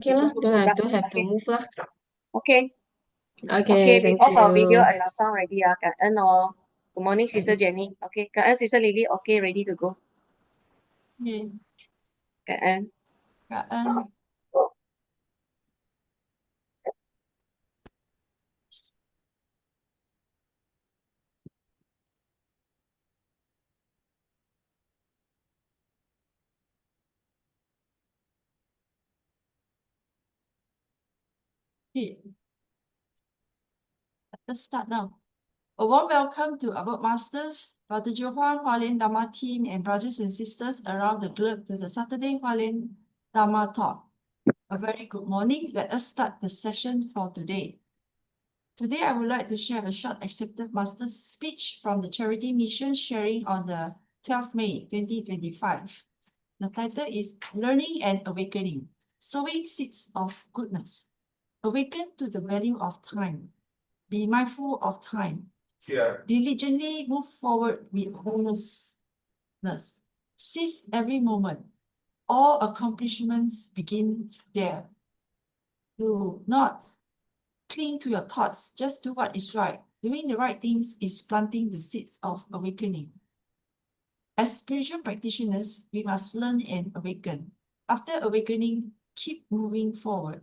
Okay lah, don't have to Okay, move lah. okay, okay. Okay, We thank off our video you. and our sound ready. Cảm ơn all. Good morning, Sister Jenny. Okay, cảm ơn Sister Lily. Okay, ready to go. Okay. Cảm ơn. Cảm ơn. Okay, let's start now. A warm welcome to our masters, Brother Huang, Hualien Dharma team, and brothers and sisters around the globe to the Saturday Hualien Dharma talk. A very good morning. Let us start the session for today. Today, I would like to share a short accepted master's speech from the charity mission sharing on the 12th May 2025. The title is Learning and Awakening, Sowing Seeds of Goodness. Awaken to the value of time. Be mindful of time. Diligently move forward with earnestness. Seize every moment. All accomplishments begin there. Do not cling to your thoughts. Just do what is right. Doing the right things is planting the seeds of awakening. As spiritual practitioners, we must learn and awaken. After awakening, keep moving forward,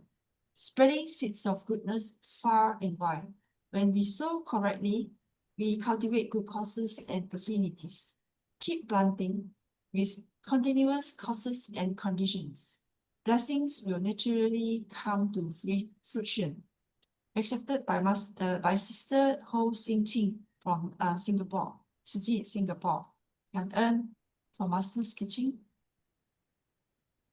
spreading seeds of goodness far and wide. When we sow correctly, we cultivate good causes and affinities. Keep planting with continuous causes and conditions. Blessings will naturally come to fruition. Accepted by Sister Su Ching from Singapore, Singapore. 感恩 for Master's teaching.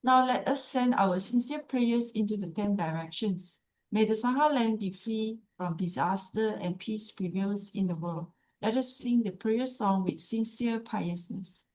Now let us send our sincere prayers into the 10 directions. May the Sahara land be free from disaster and peace prevails in the world. Let us sing the prayer song with sincere piousness.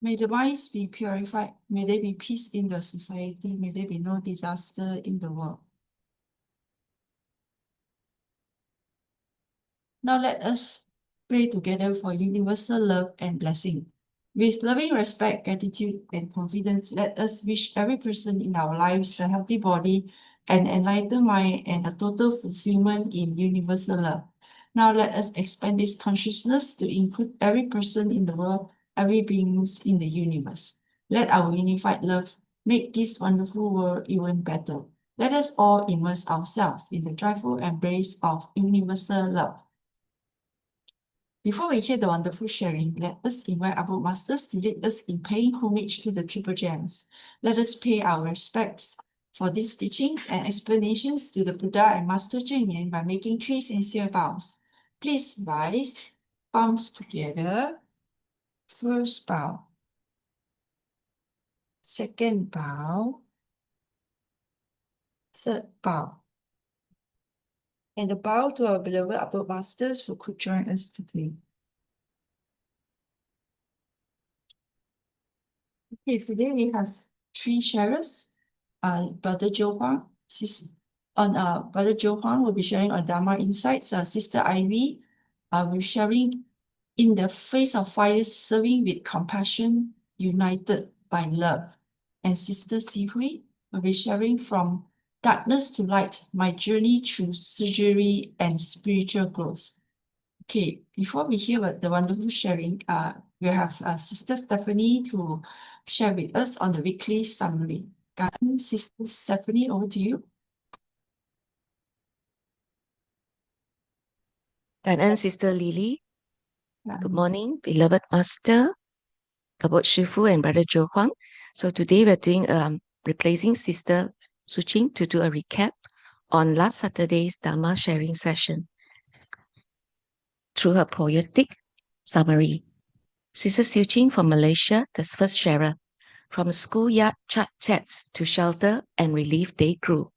May the minds be purified. May there be peace in the society. May there be no disaster in the world. Now let us pray together for universal love and blessing. With loving respect, gratitude, and confidence, let us wish every person in our lives a healthy body, an enlightened mind, and a total fulfillment in universal love. Now let us expand this consciousness to include every person in the world, every being in the universe. Let our unified love make this wonderful world even better. Let us all immerse ourselves in the joyful embrace of universal love. Before we hear the wonderful sharing, let us invite our masters to lead us in paying homage to the Triple Gems. Let us pay our respects for these teachings and explanations to the Buddha and Master Cheng by making 3 sincere bows. Please rise, palms together. First bow. Second bow. Third bow. And a bow to our beloved Upper Masters who could join us today. Okay, today we have 3 sharers. Brother Joe Huang, Brother Joe Huang will be sharing on Dharma Insights. Sister Ivy will be sharing in the face of fire, serving with compassion, united by love. And Sister Si Hui will be sharing from darkness to light, my journey through surgery and spiritual growth. Okay, before we hear the wonderful sharing, we have Sister Stephanie to share with us on the weekly summary. Sister Stephanie, over to you. And Sister Lily. Good morning, beloved Master, Abot Shifu and Brother Jo Huang. So today we're doing replacing Sister Su Ching to do a recap on last Saturday's Dharma sharing session through her poetic summary. Sister Su Ching from Malaysia, the first sharer. From schoolyard chats to shelter and relief they grew.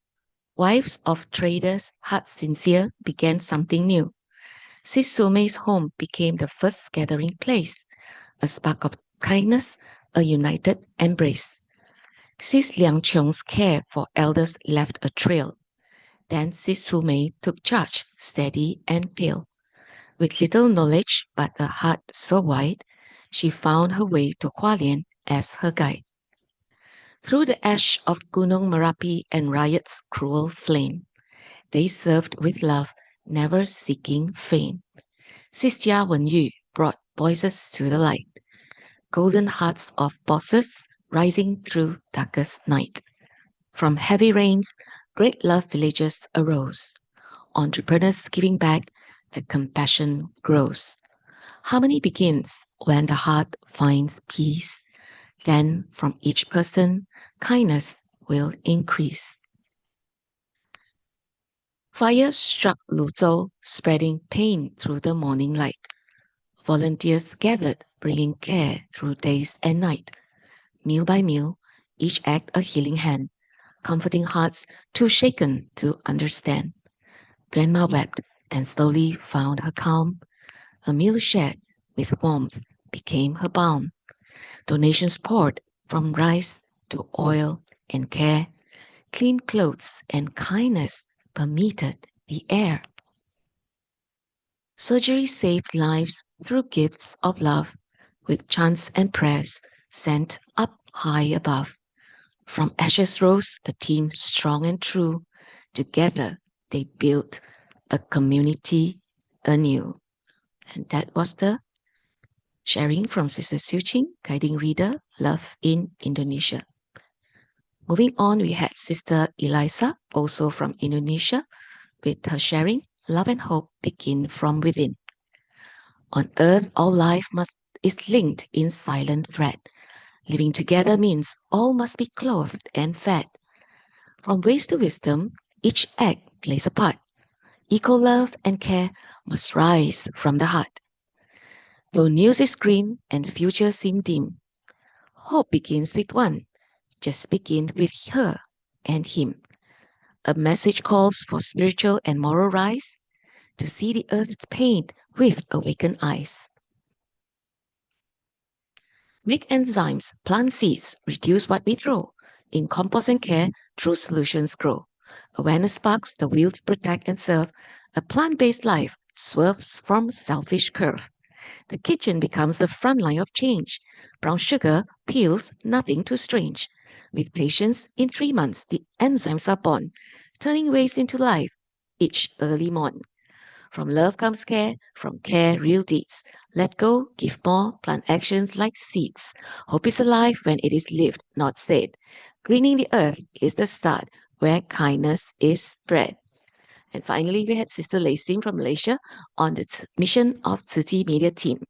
Wives of traders, heart sincere, began something new. Sis Sumei's home became the first gathering place, a spark of kindness, a united embrace. Sis Liang Chong's care for elders left a trail. Then Sis Sumei took charge, steady and pale. With little knowledge but a heart so wide, she found her way to Hualien as her guide. Through the ash of Gunung Merapi and riot's cruel flame, they served with love, never seeking fame. Sis Jia Wenyu brought voices to the light, golden hearts of bosses rising through darkest night. From heavy rains, great love villages arose. Entrepreneurs giving back, the compassion grows. Harmony begins when the heart finds peace. Then from each person, kindness will increase. Fire struck Luzhou, spreading pain through the morning light. Volunteers gathered, bringing care through days and night. Meal by meal, each act a healing hand, comforting hearts too shaken to understand. Grandma wept and slowly found her calm. A meal shared with warmth became her balm. Donations poured from rice to oil and care. Clean clothes and kindness permeated the air. Surgery saved lives through gifts of love, with chants and prayers sent up high above. From ashes rose a team strong and true. Together they built a community anew. And that was the sharing from Sister Su Ching, guiding reader, Love in Indonesia. Moving on, we had Sister Eliza, also from Indonesia, with her sharing, Love and Hope Begin from Within. On earth, all life is linked in silent thread. Living together means all must be clothed and fed. From waste to wisdom, each act plays a part. Equal love and care must rise from the heart. Though news is grim and future seem dim, hope begins with one. Just begin with her and him. A message calls for spiritual and moral rise, to see the earth's pain with awakened eyes. Make enzymes, plant seeds, reduce what we throw. In compost and care, true solutions grow. Awareness sparks the will to protect and serve. A plant-based life swerves from selfish curve. The kitchen becomes the front line of change. Brown sugar peels nothing too strange. With patience, in 3 months, the enzymes are born, turning waste into life each early morn. From love comes care, from care, real deeds. Let go, give more, plant actions like seeds. Hope is alive when it is lived, not said. Greening the earth is the start where kindness is spread. And finally, we had Sister Lacing from Malaysia on the mission of Tzu Media team.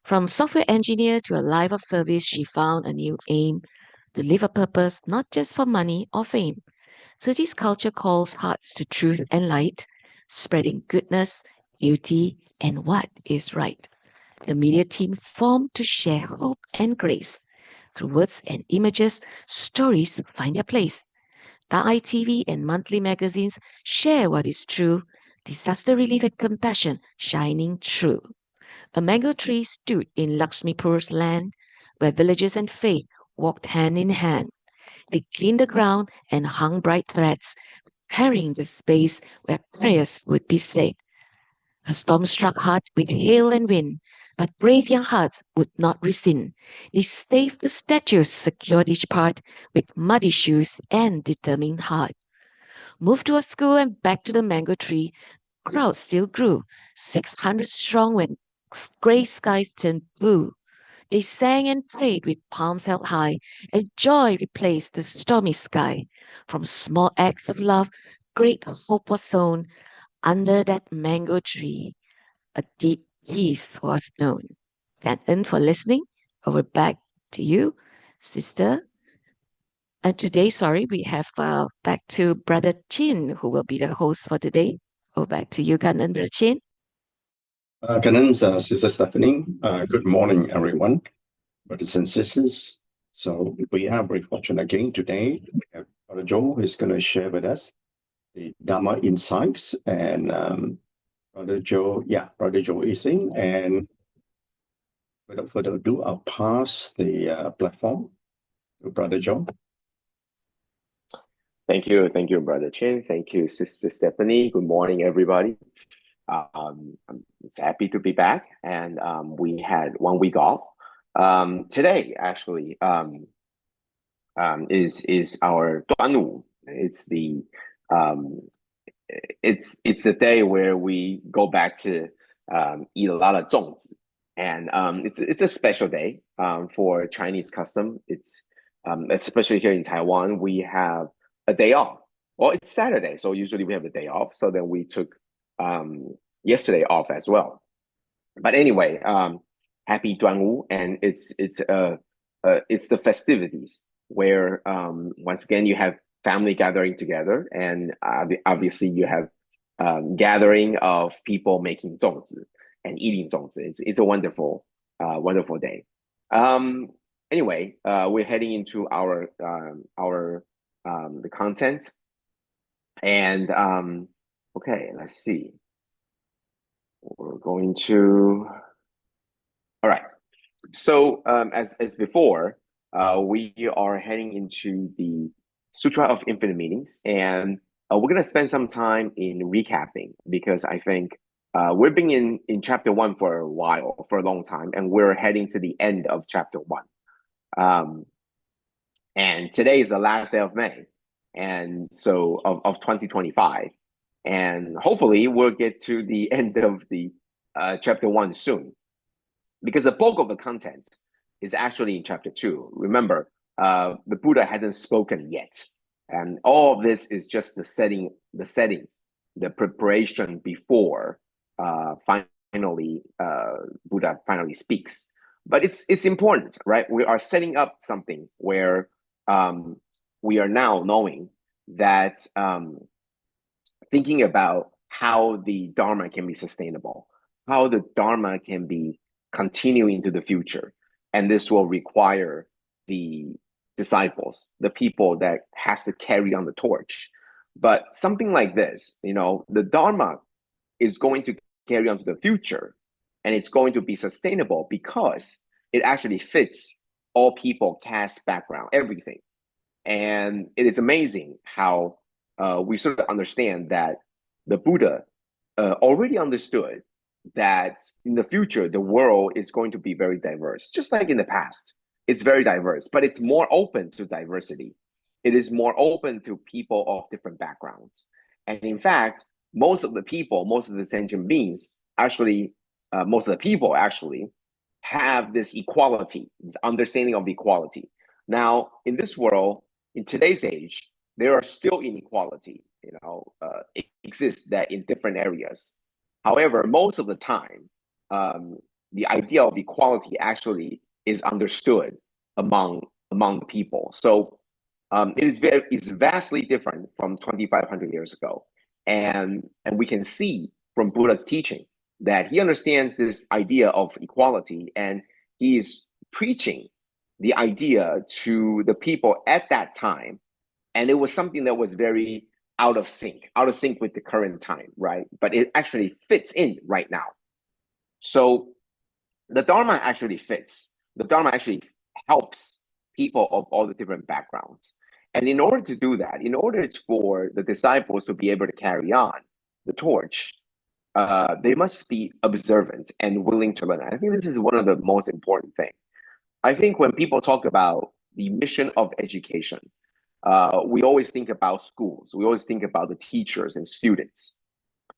From software engineer to a life of service, she found a new aim to live a purpose not just for money or fame. Tzu's culture calls hearts to truth and light, spreading goodness, beauty, and what is right. The media team formed to share hope and grace. Through words and images, stories find their place. Ta'ai TV and monthly magazines share what is true, disaster relief and compassion shining through. A mango tree stood in Lakshmipur's land, where villages and faith walked hand in hand. They cleaned the ground and hung bright threads, preparing the space where prayers would be said. A storm struck hard with hail and wind, but brave young hearts would not rescind. They staved the statues, secured each part with muddy shoes and determined heart. Moved to a school and back to the mango tree, crowds still grew, 600 strong when gray skies turned blue. They sang and prayed with palms held high, and joy replaced the stormy sky. From small acts of love, great hope was sown. Under that mango tree, a deep peace was known. Thank for listening. Over back to you, sister. And today, sorry, we have back to Brother Chin, who will be the host for today. Over back to you, Kanan, Brother Chin. Kanan, Sister Stephanie. Good morning, everyone, brothers and sisters. So we are very fortunate again today. We have Brother Joe who is going to share with us the Dharma Insights, and Brother Joe is in. And without further ado, I'll pass the platform to Brother Joe. Thank you, Brother Chin. Thank you, Sister Stephanie. Good morning, everybody. I'm happy to be back, and we had 1 week off. Today, actually, is our Duanwu. It's the day where we go back to eat a lot of zongzi, and it's a special day for Chinese custom. It's especially here in Taiwan, we have a day off. Well, it's Saturday, so usually we have a day off. So then we took yesterday off as well. But anyway, happy Duanwu, and it's the festivities where once again you have family gathering together, and obviously you have gathering of people making zongzi and eating zongzi. It's a wonderful day. Anyway, we're heading into our the content, and okay, let's see. We're going to, all right. So as before, we are heading into the Sutra of Infinite Meanings, and we're gonna spend some time in recapping, because I think we've been in chapter 1 for a while, for a long time, and we're heading to the end of chapter 1. And today is the last day of May, and so of 2025. And hopefully we'll get to the end of the chapter 1 soon, because the bulk of the content is actually in chapter 2. Remember, the Buddha hasn't spoken yet, and all of this is just the setting, the preparation before finally Buddha finally speaks. But it's important, right? We are setting up something where we are now knowing that thinking about how the Dharma can be sustainable, how the Dharma can be continuing into the future. And this will require the disciples, the people that has to carry on the torch. But something like this, the Dharma is going to carry on to the future, and it's going to be sustainable because it actually fits all people, caste, background, everything. And it is amazing how we sort of understand that the Buddha already understood that in the future, the world is going to be very diverse, just like in the past. It's very diverse, but it's more open to diversity. It is more open to people of different backgrounds. And in fact, most of the people, most of the sentient beings, actually, most of the people actually have this equality, this understanding of equality. Now, in this world, in today's age, there are still inequality, it exists that in different areas. However, most of the time, the idea of equality actually is understood among the people. So it's vastly different from 2,500 years ago, and we can see from Buddha's teaching that he understands this idea of equality, and he is preaching the idea to the people at that time, and it was something that was very out of sync with the current time, right? But it actually fits in right now. So the Dharma actually fits. The Dharma actually helps people of all the different backgrounds. And in order to do that, in order for the disciples to be able to carry on the torch, they must be observant and willing to learn. I think this is one of the most important things. I think when people talk about the mission of education, we always think about schools. We always think about the teachers and students.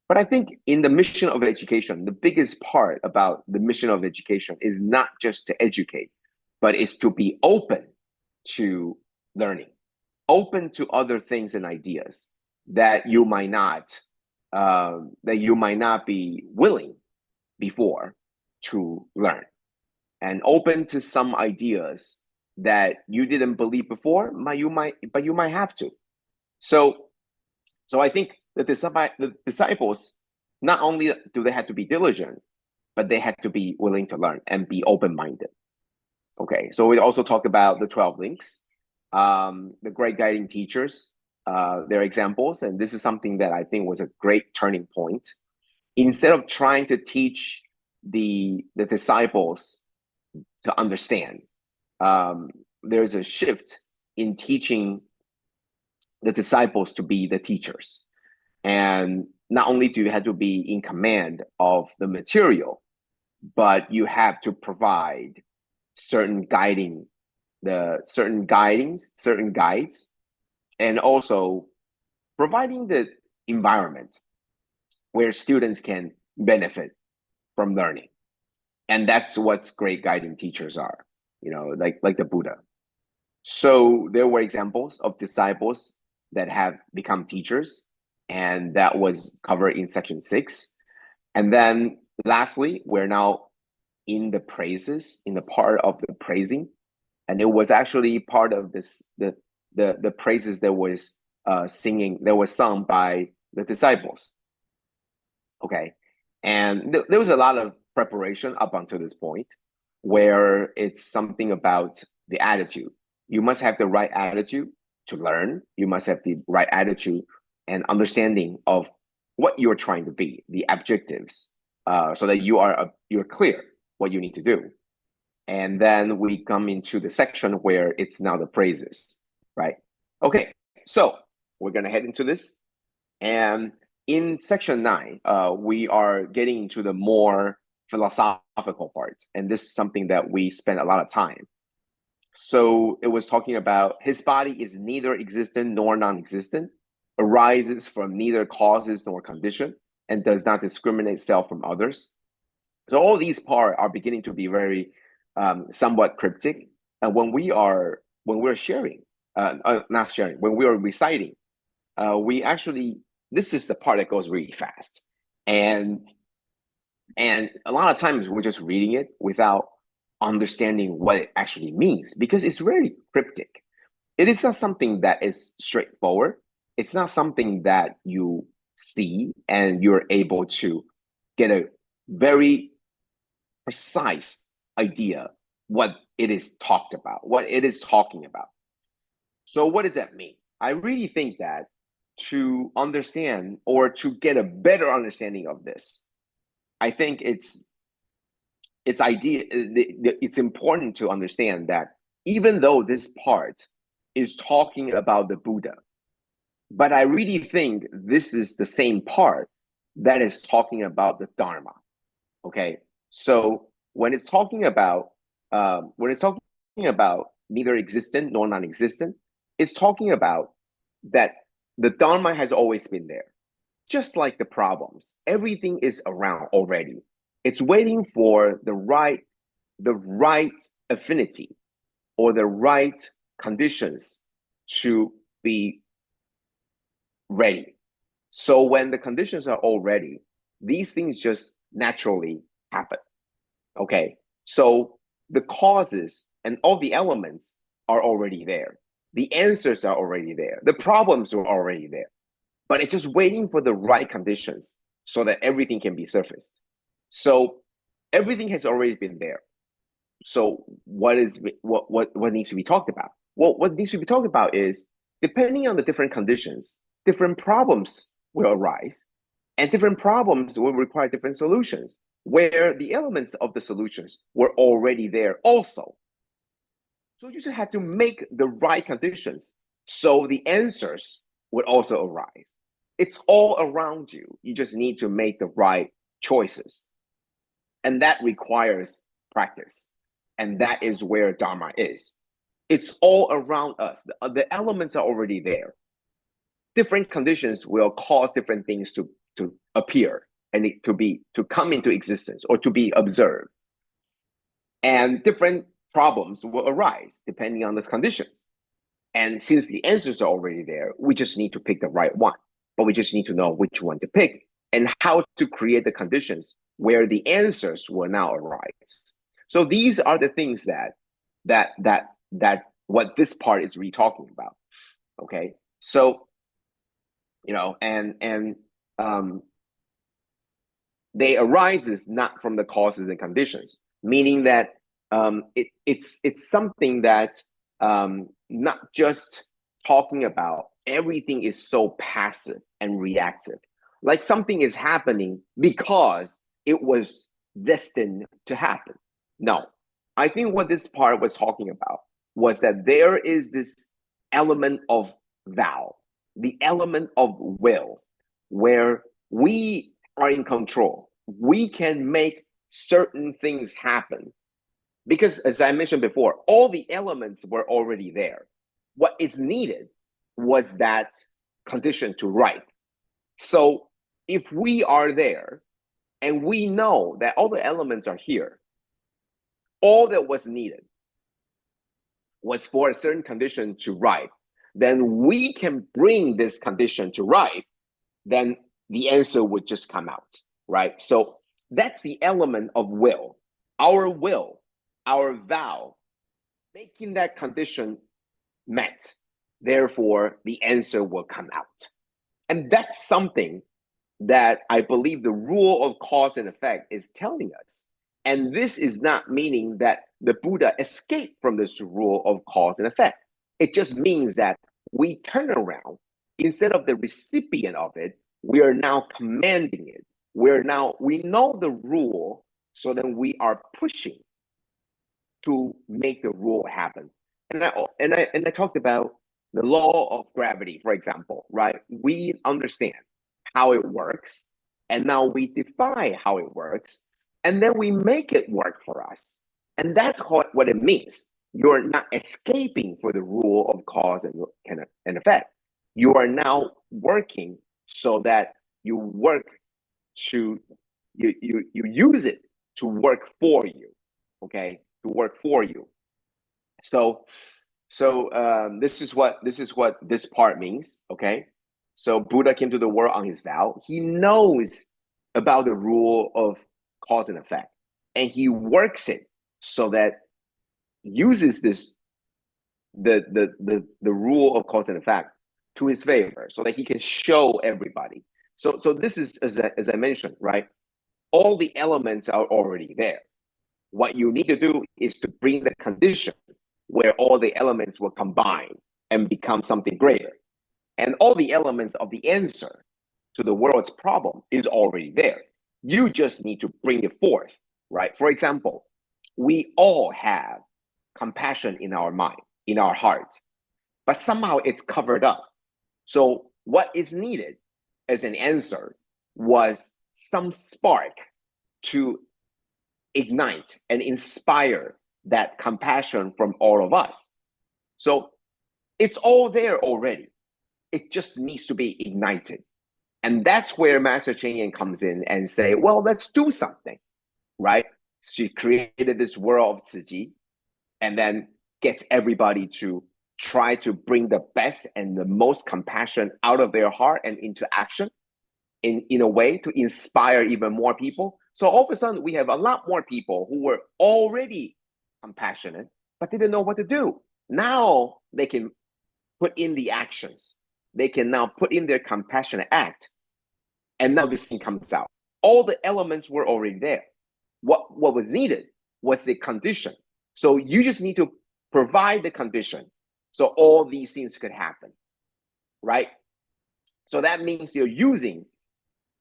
But I think in the mission of education, the biggest part about the mission of education is not just to educate, but it's to be open to learning, open to other things and ideas that you might not be willing before to learn, and open to some ideas that you didn't believe before, but you might have to. So I think the disciples, not only do they have to be diligent, but they had to be willing to learn and be open-minded. Okay, so we also talk about the 12 links, the great guiding teachers, their examples, and this is something that I think was a great turning point. Instead of trying to teach the disciples to understand, there's a shift in teaching the disciples to be the teachers. And not only do you have to be in command of the material, but you have to provide certain guides, and also providing the environment where students can benefit from learning. And that's what great guiding teachers are, like the Buddha. So there were examples of disciples that have become teachers, and that was covered in section 6. And then lastly, we're now in the praises, in the part of the praising. And it was actually part of this, the praises that was sung by the disciples. Okay. And there was a lot of preparation up until this point, where it's something about the attitude. You must have the right attitude to learn. You must have the right attitude and understanding of what you're trying to be, the objectives, so that you're clear what you need to do. And then we come into the section where it's now the praises, right? Okay, so we're gonna head into this. And in section 9, we are getting into the more philosophical part. And this is something that we spent a lot of time. So it was talking about his body is neither existent nor non-existent, arises from neither causes nor condition, and does not discriminate self from others. So all these parts are beginning to be very somewhat cryptic. And when we're sharing, not sharing, when we are reciting, this is the part that goes really fast. And a lot of times we're just reading it without understanding what it actually means, because it's very cryptic. It is not something that is straightforward. It's not something that you see and you're able to get a very precise idea what it is talked about, what it is talking about. So what does that mean? I really think that to understand or to get a better understanding of this, I think it's it's important to understand that even though this part is talking about the Buddha, but I really think this is the same part that is talking about the Dharma. Okay, so when it's talking about neither existent nor non-existent, it's talking about that the Dharma has always been there. Just like the problems, everything is around already. It's waiting for the right affinity or the right conditions to be ready. So when the conditions are all ready, these things just naturally happen. Okay, so the causes and all the elements are already there. The answers are already there. The problems are already there. But it's just waiting for the right conditions so that everything can be surfaced. So everything has already been there. So what needs to be talked about? Well, what needs to be talked about is, depending on the different conditions, different problems will arise, and different problems will require different solutions, where the elements of the solutions were already there also. So you just have to make the right conditions so the answers would also arise. It's all around you. You just need to make the right choices. And that requires practice. And that is where Dharma is. It's all around us. The elements are already there. Different conditions will cause different things to appear and to come into existence or to be observed. And different problems will arise depending on the conditions. And since the answers are already there, we just need to pick the right one. But we just need to know which one to pick and how to create the conditions where the answers will now arise. So these are the things that what this part is really talking about. Okay, so they arises not from the causes and conditions, meaning that it's something that not just talking about everything is so passive and reactive, like something is happening because it was destined to happen. No, I think what this part was talking about was that there is this element of vow, the element of will, where we are in control. We can make certain things happen. Because as I mentioned before, all the elements were already there. What is needed was that condition to ripe. So if we are there and we know that all the elements are here, all that was needed was for a certain condition to ripe, then we can bring this condition to ripe, then the answer would just come out, right? So that's the element of will, our vow, making that condition met. Therefore, the answer will come out. And that's something that I believe the rule of cause and effect is telling us. And this is not meaning that the Buddha escaped from this rule of cause and effect. It just means that we turn around. Instead of the recipient of it, we are now commanding it. We know the rule, so then we are pushing to make the rule happen. And I talked about the law of gravity, for example, right? We understand how it works, and now we define how it works, and then we make it work for us. And that's what it means. You're not escaping for the rule of cause and effect. You are now working so that you use it to work for you, okay? To work for you. So this is what this part means, okay? So Buddha came to the world on his vow. He knows about the rule of cause and effect, and he works it so that uses the rule of cause and effect to his favor, so that he can show everybody. So this is, as I mentioned, right? All the elements are already there. What you need to do is to bring the condition where all the elements will combine and become something greater. And all the elements of the answer to the world's problem is already there. You just need to bring it forth right? For example, we all have compassion in our mind, in our heart, but somehow it's covered up. So what is needed as an answer was some spark to ignite and inspire that compassion from all of us. So it's all there already. It just needs to be ignited. And that's where Master Ching comes in and say, well, let's do something, right? She created this world of Tzu and then gets everybody to try to bring the best and the most compassion out of their heart and into action in a way to inspire even more people. So all of a sudden, we have a lot more people who were already compassionate, but didn't know what to do. Now they can put in the actions. They can now put in their compassionate act. And now this thing comes out. All the elements were already there. What was needed was the condition. So you just need to provide the condition so all these things could happen, right? So that means you're using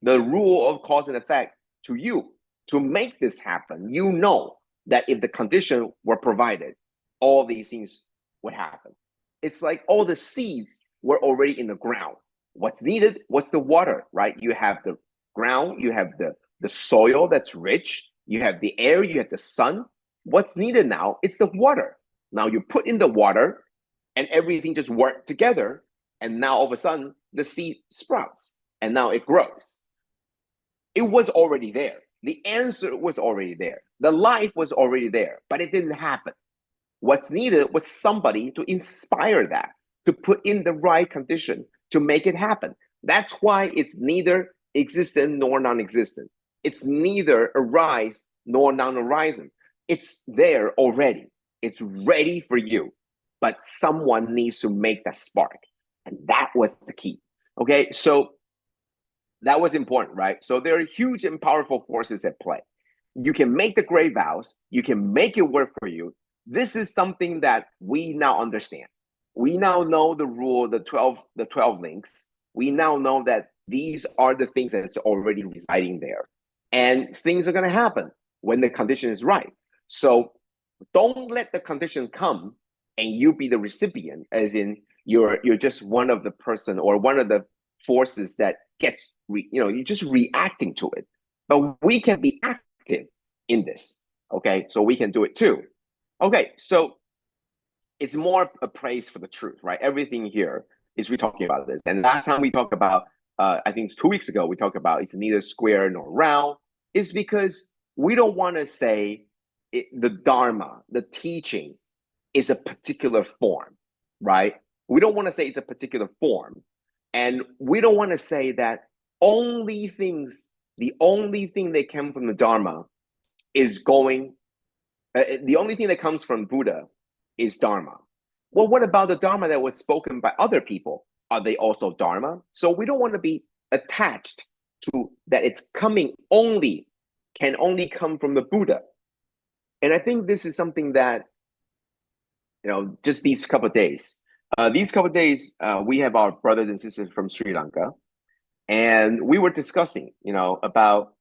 the rule of cause and effect to you to make this happen. You know that if the condition were provided, all these things would happen. It's like all the seeds were already in the ground. What's needed? What's the water, right? You have the ground, you have the soil that's rich, you have the air, you have the sun. What's needed now? It's the water. Now you put in the water and everything just worked together. And now all of a sudden the seed sprouts and now it grows. It was already there. The answer was already there. The life was already there, but it didn't happen. What's needed was somebody to inspire that, to put in the right condition to make it happen. That's why it's neither existent nor non-existent. It's neither arise nor non-arising. It's there already. It's ready for you, but someone needs to make that spark. And that was the key. Okay, so that was important, right? So there are huge and powerful forces at play. You can make the great vows. You can make it work for you. This is something that we now understand. We now know the rule, the 12 links. We now know that these are the things that's already residing there. And things are going to happen when the condition is right. So don't let the condition come and you be the recipient, as in you're just one of the person or one of the forces that gets, you're just reacting to it. But we can be active in this, okay? So we can do it too. Okay, so it's more a praise for the truth, right? Everything here is we talking about this. And last time we talked about, I think 2 weeks ago, we talked about it's neither square nor round. It's because we don't want to say the Dharma, the teaching, is a particular form, right? We don't want to say it's a particular form. And we don't want to say that the only thing that came from the Dharma is going, the only thing that comes from Buddha is Dharma. Well, what about the Dharma that was spoken by other people? Are they also Dharma? So we don't want to be attached to that it's can only come from the Buddha. And I think this is something that, just these couple of days, we have our brothers and sisters from Sri Lanka, and we were discussing, about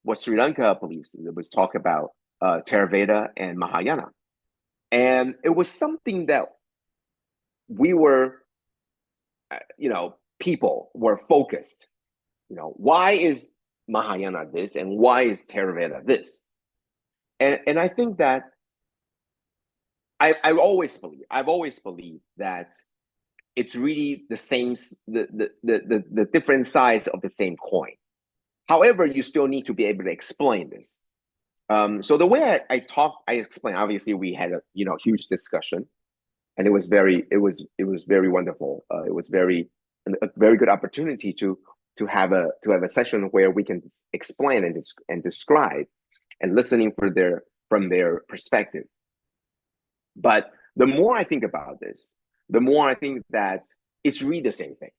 what Sri Lanka believes. It was talk about Theravada and Mahayana. And it was something that we were, people were focused. Why is Mahayana this and why is Theravada this? And I think that I've always believed that it's really the same, the different sides of the same coin. However, you still need to be able to explain this. So the way I explained, obviously we had a huge discussion, and it was very wonderful. It was a very good opportunity to have a session where we can explain and describe and listening from their perspective. But the more I think about this, the more I think that it's really the same thing,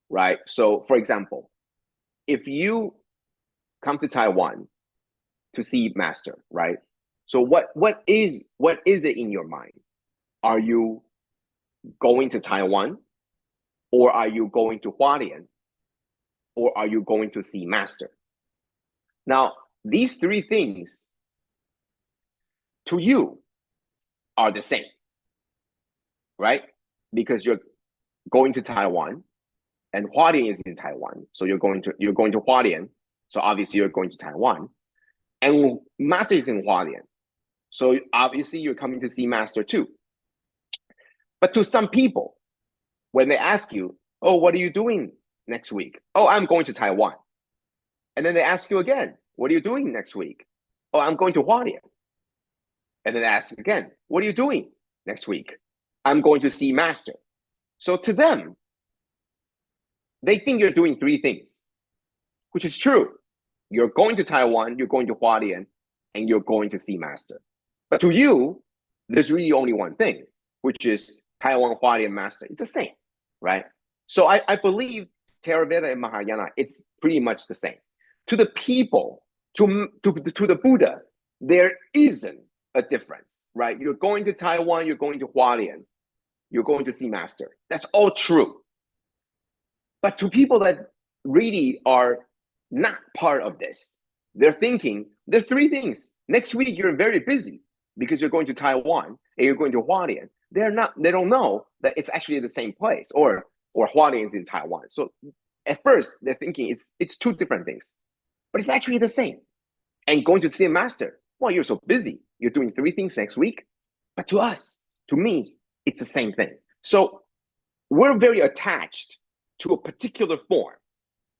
right? So, for example, if you come to Taiwan to see Master, right? So what is it in your mind? Are you going to Taiwan, or are you going to Hualien, or are you going to see Master? Now, these three things to you are the same, right? Because you're going to Taiwan, and Hualien is in Taiwan, so you're going to Hualien, so obviously you're going to Taiwan, and master is in Hualien, so obviously you're coming to see master too. But to some people, when they ask you, oh, what are you doing next week? Oh, I'm going to Taiwan. And then they ask you again, what are you doing next week? Oh, I'm going to Hualien. And then they ask again, what are you doing next week? I'm going to see master. So to them, they think you're doing three things, which is true. You're going to Taiwan, you're going to Hualien, and you're going to see master. But to you, there's really only one thing, which is Taiwan, Hualien, master. It's the same, right? So I believe Theravada and Mahayana, it's pretty much the same. To the people, to the Buddha, there isn't a difference, right? You're going to Taiwan, you're going to Hualien, you're going to see master. That's all true. But to people that really are not part of this, they're thinking, there are three things. Next week, you're very busy because you're going to Taiwan and you're going to Hualien. They don't know that it's actually the same place, or Hualien is in Taiwan. So at first, they're thinking it's two different things, but it's actually the same. And going to see a master, well, you're so busy. You're doing three things next week. But to us, to me, it's the same thing. So we're very attached to a particular form,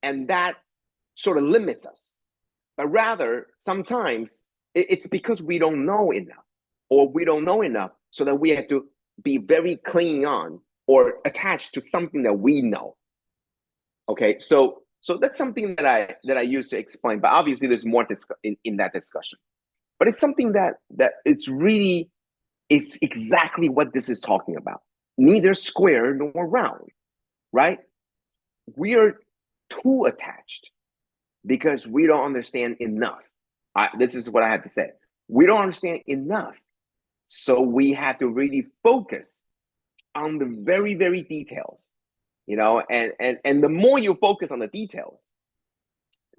and that sort of limits us. But rather, sometimes it's because we don't know enough, or we don't know enough so that we have to be very clinging on or attached to something that we know. Okay, so that's something that I use to explain, but obviously there's more in that discussion. But it's something that it's exactly what this is talking about. Neither square nor round, right? We are too attached because we don't understand enough. This is what I have to say. We don't understand enough. So we have to really focus on the very, very details, and the more you focus on the details,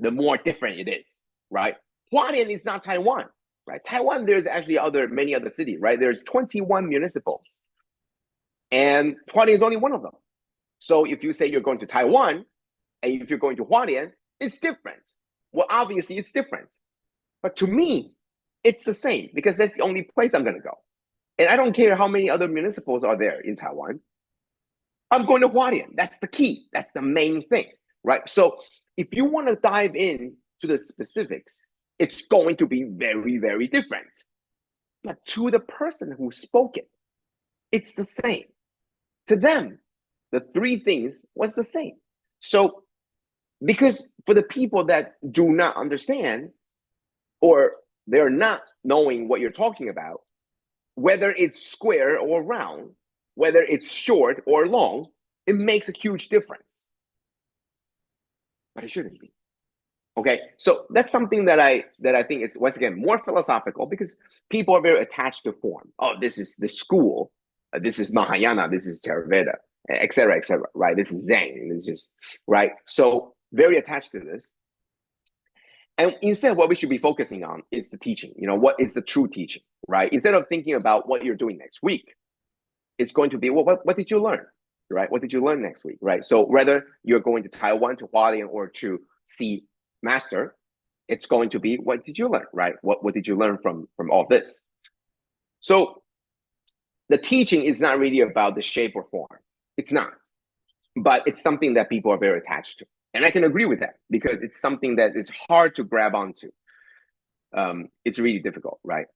the more different it is, right? Hualien is not Taiwan, right? Taiwan, there's actually many other cities, right? There's 21 municipals, and Hualien is only one of them. So if you say you're going to Taiwan, and if you're going to Hualien, it's different. Well, obviously it's different. But to me, it's the same because that's the only place I'm going to go. And I don't care how many other municipals are there in Taiwan. I'm going to Hualien. That's the key. That's the main thing, right? So if you want to dive in to the specifics, it's going to be very, very different. But to the person who spoke it, it's the same. To them, the three things was the same. So because for the people that do not understand, or they're not knowing what you're talking about, whether it's square or round, whether it's short or long, it makes a huge difference. But it shouldn't be. Okay, so that's something that I think it's, once again, more philosophical, because people are very attached to form. Oh, this is the school, this is Mahayana, this is Theravada, etc., right? This is Zen, this is, right? So very attached to this. And instead, what we should be focusing on is the teaching. What is the true teaching, right? Instead of thinking about what you're doing next week, it's going to be, well, what did you learn, right? What did you learn next week, right? So whether you're going to Taiwan, to Hualien, or to see master, it's going to be, what did you learn, right? What did you learn from all this? So the teaching is not really about the shape or form. It's not. But it's something that people are very attached to. And I can agree with that, because it's something that is hard to grab onto. It's really difficult, right?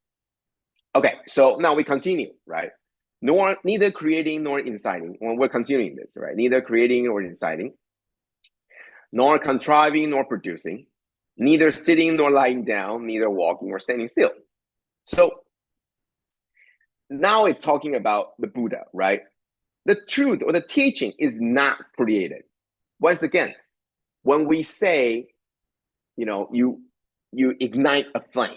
Okay, so now we continue, right? Neither creating nor inciting. Well, we're continuing this, right? Neither creating nor inciting, nor contriving nor producing, neither sitting nor lying down, neither walking or standing still. So now it's talking about the Buddha, right? The truth or the teaching is not created. Once again, when we say, you ignite a flame,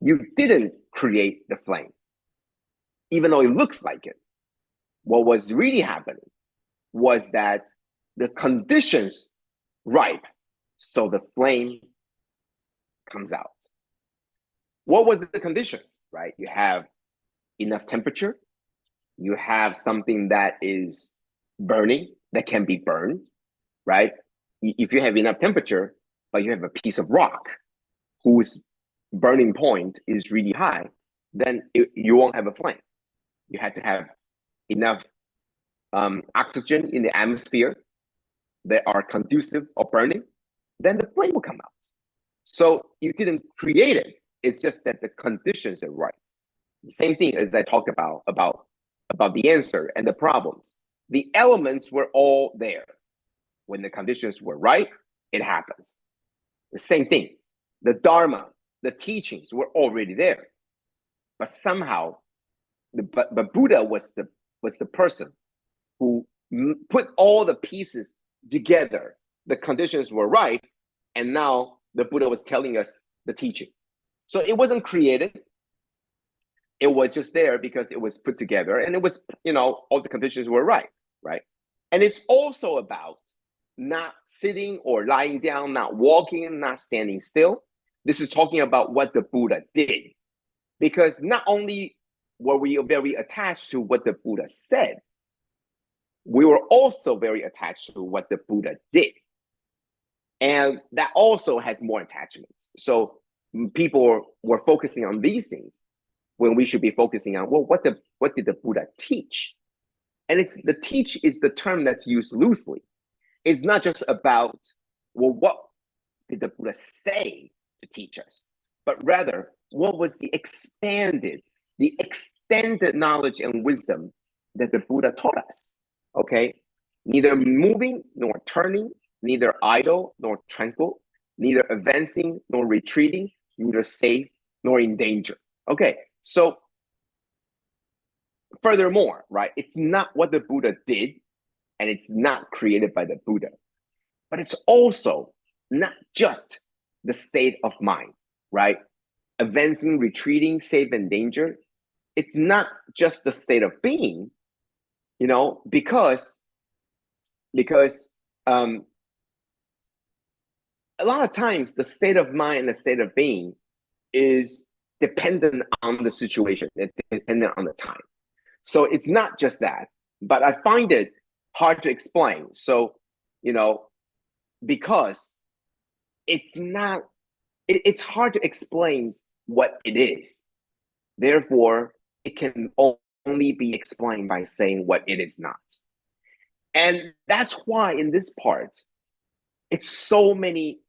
you didn't create the flame, even though it looks like it. What was really happening was that the conditions ripe, so the flame comes out. what were the conditions, right? You have enough temperature, you have something that is burning, that can be burned, right? If you have enough temperature, but you have a piece of rock whose burning point is really high, then you won't have a flame. You have to have enough oxygen in the atmosphere that are conducive of burning, then the flame will come out. So you didn't create it. It's just that the conditions are right. The same thing as I talked about the answer and the problems. The elements were all there. When the conditions were right, it happens. The same thing. The Dharma, the teachings were already there. But somehow, but Buddha was the person who put all the pieces together. The conditions were right, and now the Buddha was telling us the teaching. So it wasn't created. It was just there because it was put together, and it was, all the conditions were right? And it's also about not sitting or lying down, not walking, not standing still. This is talking about what the Buddha did. Because not only were we very attached to what the Buddha said, we were also very attached to what the Buddha did. And that also has more attachments. So people were focusing on these things when we should be focusing on, well, what did the Buddha teach? And the teach is the term that's used loosely. It's not just about, well, what did the Buddha say to teach us? But rather, what was the extended knowledge and wisdom that the Buddha taught us? Okay, neither moving nor turning, neither idle nor tranquil, neither advancing nor retreating, neither safe nor in danger. Okay, so furthermore, right, it's not what the Buddha did, and it's not created by the Buddha, but it's also not just the state of mind, right? Advancing, retreating, safe, and danger. It's not just the state of being, because a lot of times the state of mind and the state of being is dependent on the situation, it's dependent on the time. So it's not just that, but I find it hard to explain. So, because it's hard to explain what it is. Therefore, it can only be explained by saying what it is not. And that's why in this part, it's so many,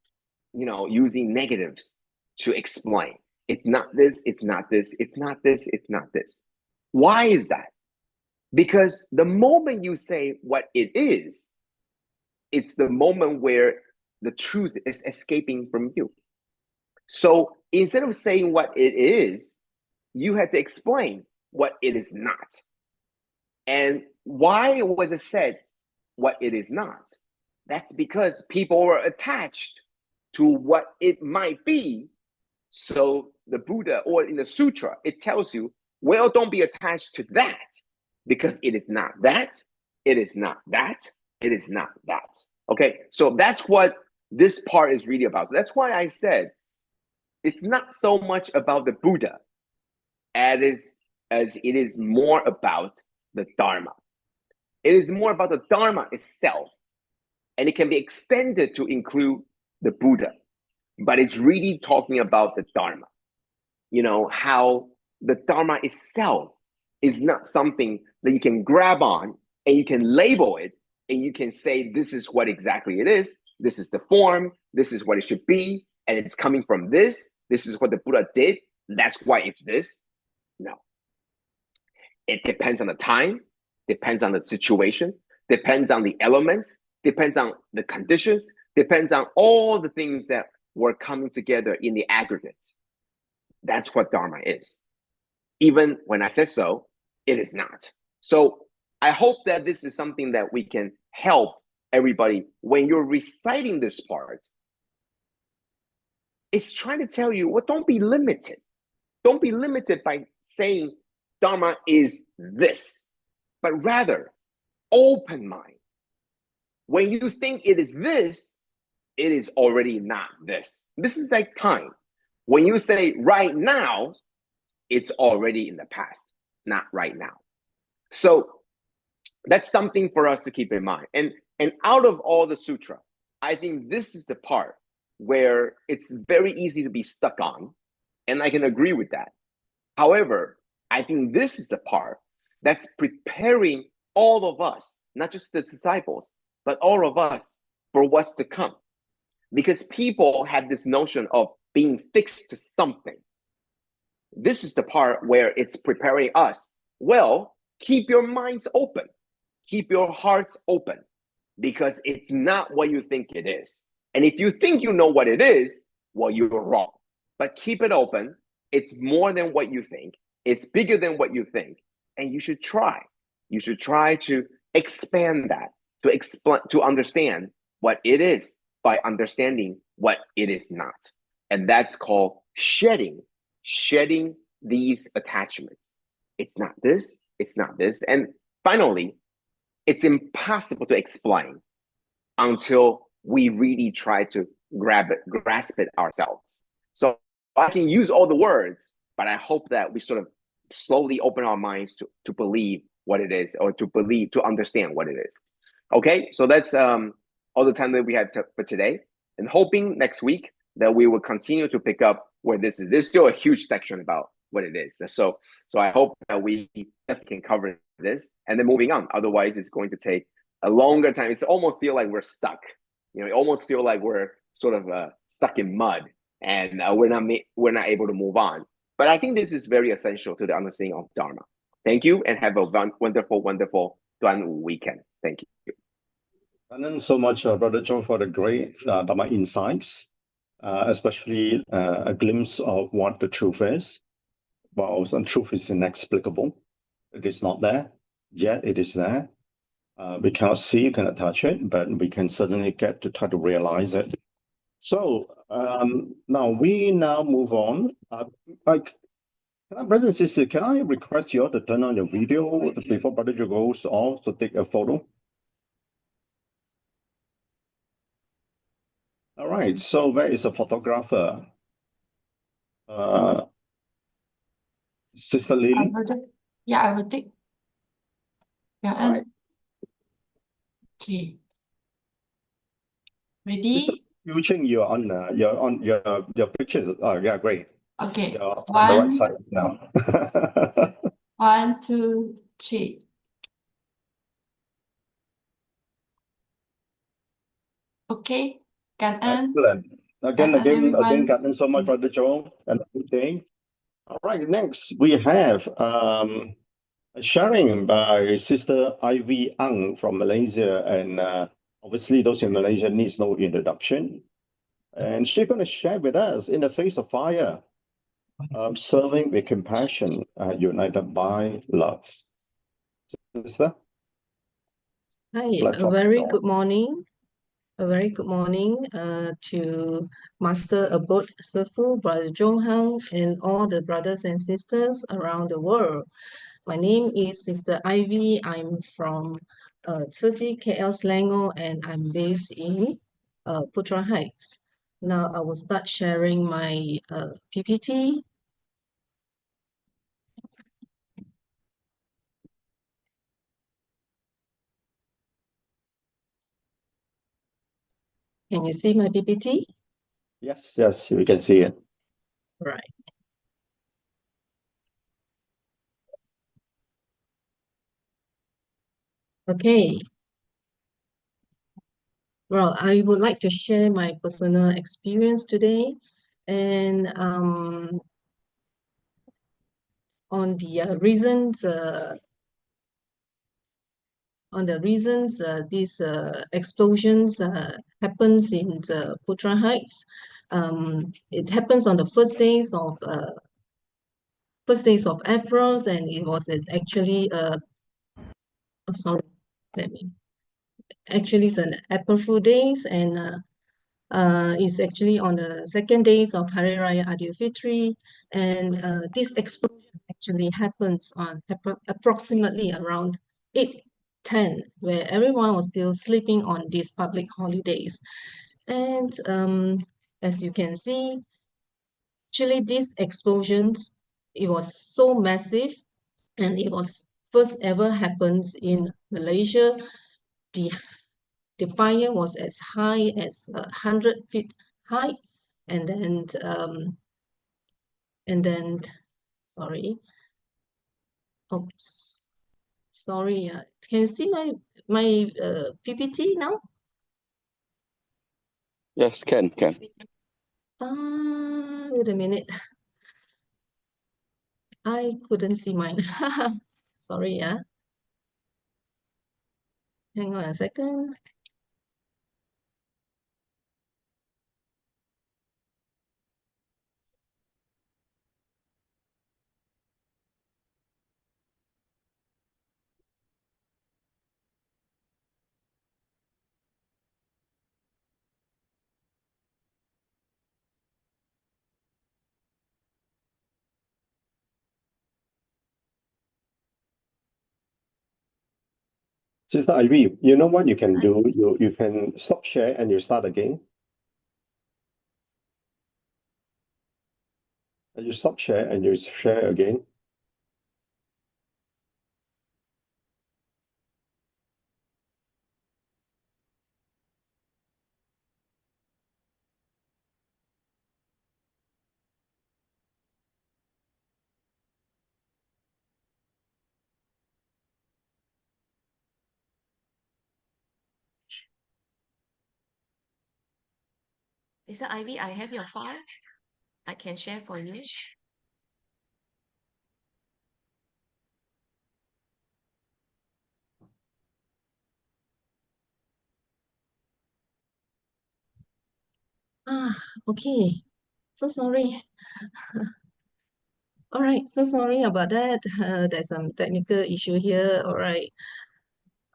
using negatives to explain. It's not this, it's not this, it's not this, it's not this. Why is that? Because the moment you say what it is, it's the moment where the truth is escaping from you. So instead of saying what it is, you had to explain what it is not. And why was it said what it is not? That's because people were attached to what it might be. So the Buddha, or in the sutra, it tells you, well, don't be attached to that, because it is not that, it is not that, it is not that. Okay, so that's what this part is really about. So that's why I said it's not so much about the Buddha as it is more about the Dharma. It is more about the Dharma itself, and it can be extended to include the Buddha, but it's really talking about the Dharma. How the Dharma itself is not something that you can grab on and you can label it and you can say, this is what exactly it is. This is the form. This is what it should be. And it's coming from this. This is what the Buddha did. That's why it's this. No. It depends on the time, depends on the situation, depends on the elements, depends on the conditions, depends on all the things that were coming together in the aggregate. That's what Dharma is. Even when I said so, it is not. So I hope that this is something that we can help everybody. When you're reciting this part, it's trying to tell you, well, don't be limited. Don't be limited by saying Dharma is this, but rather open mind. When you think it is this, it is already not this. This is like time. When you say right now, it's already in the past, not right now. So that's something for us to keep in mind. And out of all the sutra, I think this is the part where it's very easy to be stuck on, and I can agree with that. However, I think this is the part that's preparing all of us, not just the disciples, but all of us for what's to come. Because people had this notion of being fixed to something. This is the part where it's preparing us. Well, keep your minds open. Keep your hearts open, because it's not what you think it is. And if you think you know what it is, well, you're wrong. But keep it open. It's more than what you think. It's bigger than what you think. And you should try. You should try to expand that, to explain, to understand what it is by understanding what it is not. And that's called shedding these attachments. It's not this, it's not this. And finally, it's impossible to explain until we really try to grasp it ourselves. So I can use all the words, but I hope that we sort of slowly open our minds to believe what it is, or to understand what it is. Okay, so that's all the time that we have for today, and hoping next week that we will continue to pick up where this is. There's still a huge section about what it is. So I hope that we can cover this and then moving on. Otherwise, it's going to take a longer time. It's almost feel like we're stuck. It almost feel like we're sort of stuck in mud, and we're not able to move on. But I think this is very essential to the understanding of Dharma. Thank you, and have a wonderful, wonderful Duan weekend. Thank you. And then so much, Brother Joe, for the great Dharma insights, especially a glimpse of what the truth is. Well, some truth is inexplicable. It is not there, yet it is there. We cannot see, cannot touch it, but we can certainly get to try to realize it. So now we move on. Brothers and sisters, can I request you all to turn on your video before Brother Joe goes off to take a photo? All right, so where is a photographer? Sister Lily? Yeah, I will take. Yeah, All right. Okay. Ready? Su Ching, you're on your pictures. Oh, yeah, great. Okay. You're on the right side now. 1, 2, 3. Okay. Cảm ơn. Excellent. Again, everyone. Captain, so much, Brother Joe, and a good day. All right, next we have sharing by Sister Ivy Ang from Malaysia, and obviously those in Malaysia needs no introduction. And she's going to share with us in the face of fire, serving with compassion, united by love. Sister? Hi, a very good morning. A very good morning to Master Abode Sifu, Brother Huang, and all the brothers and sisters around the world. My name is Sister Ivy. I'm from 30 KL Selangor, and I'm based in Putra Heights. Now I will start sharing my PPT. Can you see my PPT? Yes, we can see it. Right. Okay. Well, I would like to share my personal experience today, and on the reasons these explosions happens in the Putra Heights. It happens on the first days of April, and it was actually actually it's an April Fool Days, and it's actually on the second days of Hari Raya Adil Fitri, and this explosion actually happens on approximately around 8:10, where everyone was still sleeping on these public holidays. And as you can see, actually these explosions, it was so massive, and it was first ever happens in Malaysia. The the fire was as high as 100 feet high, and then sorry, oops, sorry. Can you see my PPT now? Yes, can. Wait a minute. I couldn't see mine. Sorry, yeah. Hang on a second. Sister Ivy, you know what you can do? You can stop share and you start again. And you stop share and you share again. Mr. Ivy, I have your file. I can share for you. Okay. So sorry. All right, so sorry about that. There's some technical issue here. All right.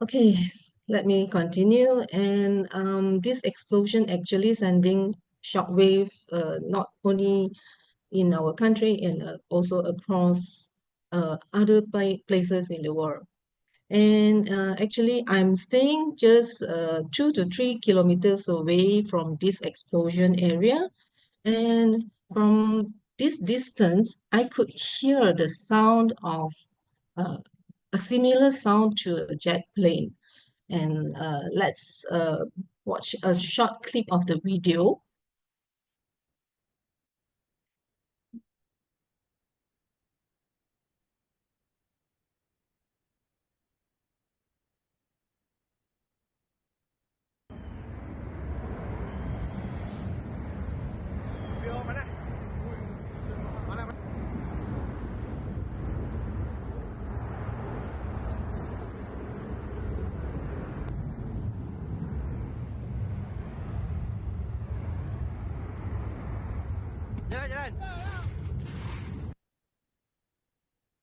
Okay, let me continue. And this explosion actually sending shockwave not only in our country and also across other places in the world. And actually, I'm staying just 2 to 3 kilometers away from this explosion area. And from this distance, I could hear the sound of a similar sound to a jet plane. And let's watch a short clip of the video.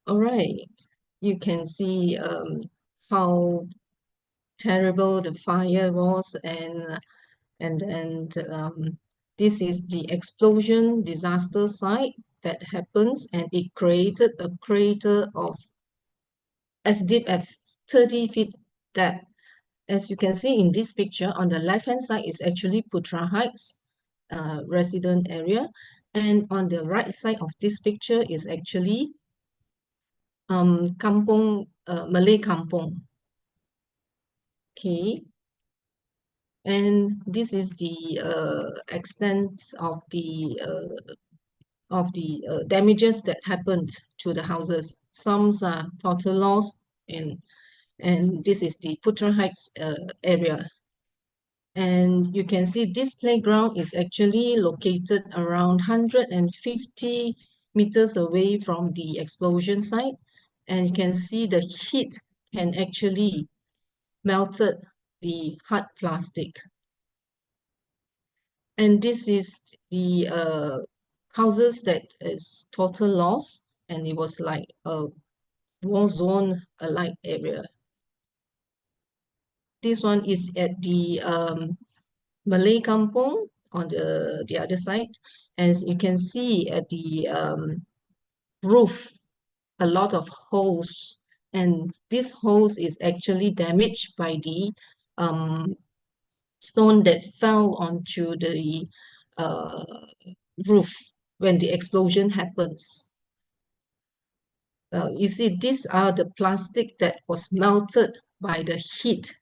All right, you can see how terrible the fire was, and this is the explosion disaster site that happens, and it created a crater of as deep as 30 feet depth. As you can see in this picture, on the left-hand side is actually Putra Heights resident area, and on the right side of this picture is actually kampung, Malay kampung. Okay, and this is the extent of the damages that happened to the houses. Some are total loss, and this is the Putra Heights area. And you can see this playground is actually located around 150 meters away from the explosion site. And you can see the heat can actually melted the hard plastic. And this is the houses that is total loss, and it was like a war zone alike area. This one is at the Malay Kampung on the other side. As you can see at the roof, a lot of holes, and this holes is actually damaged by the stone that fell onto the roof. when the explosion happens. You see, these are the plastic that was melted by the heat.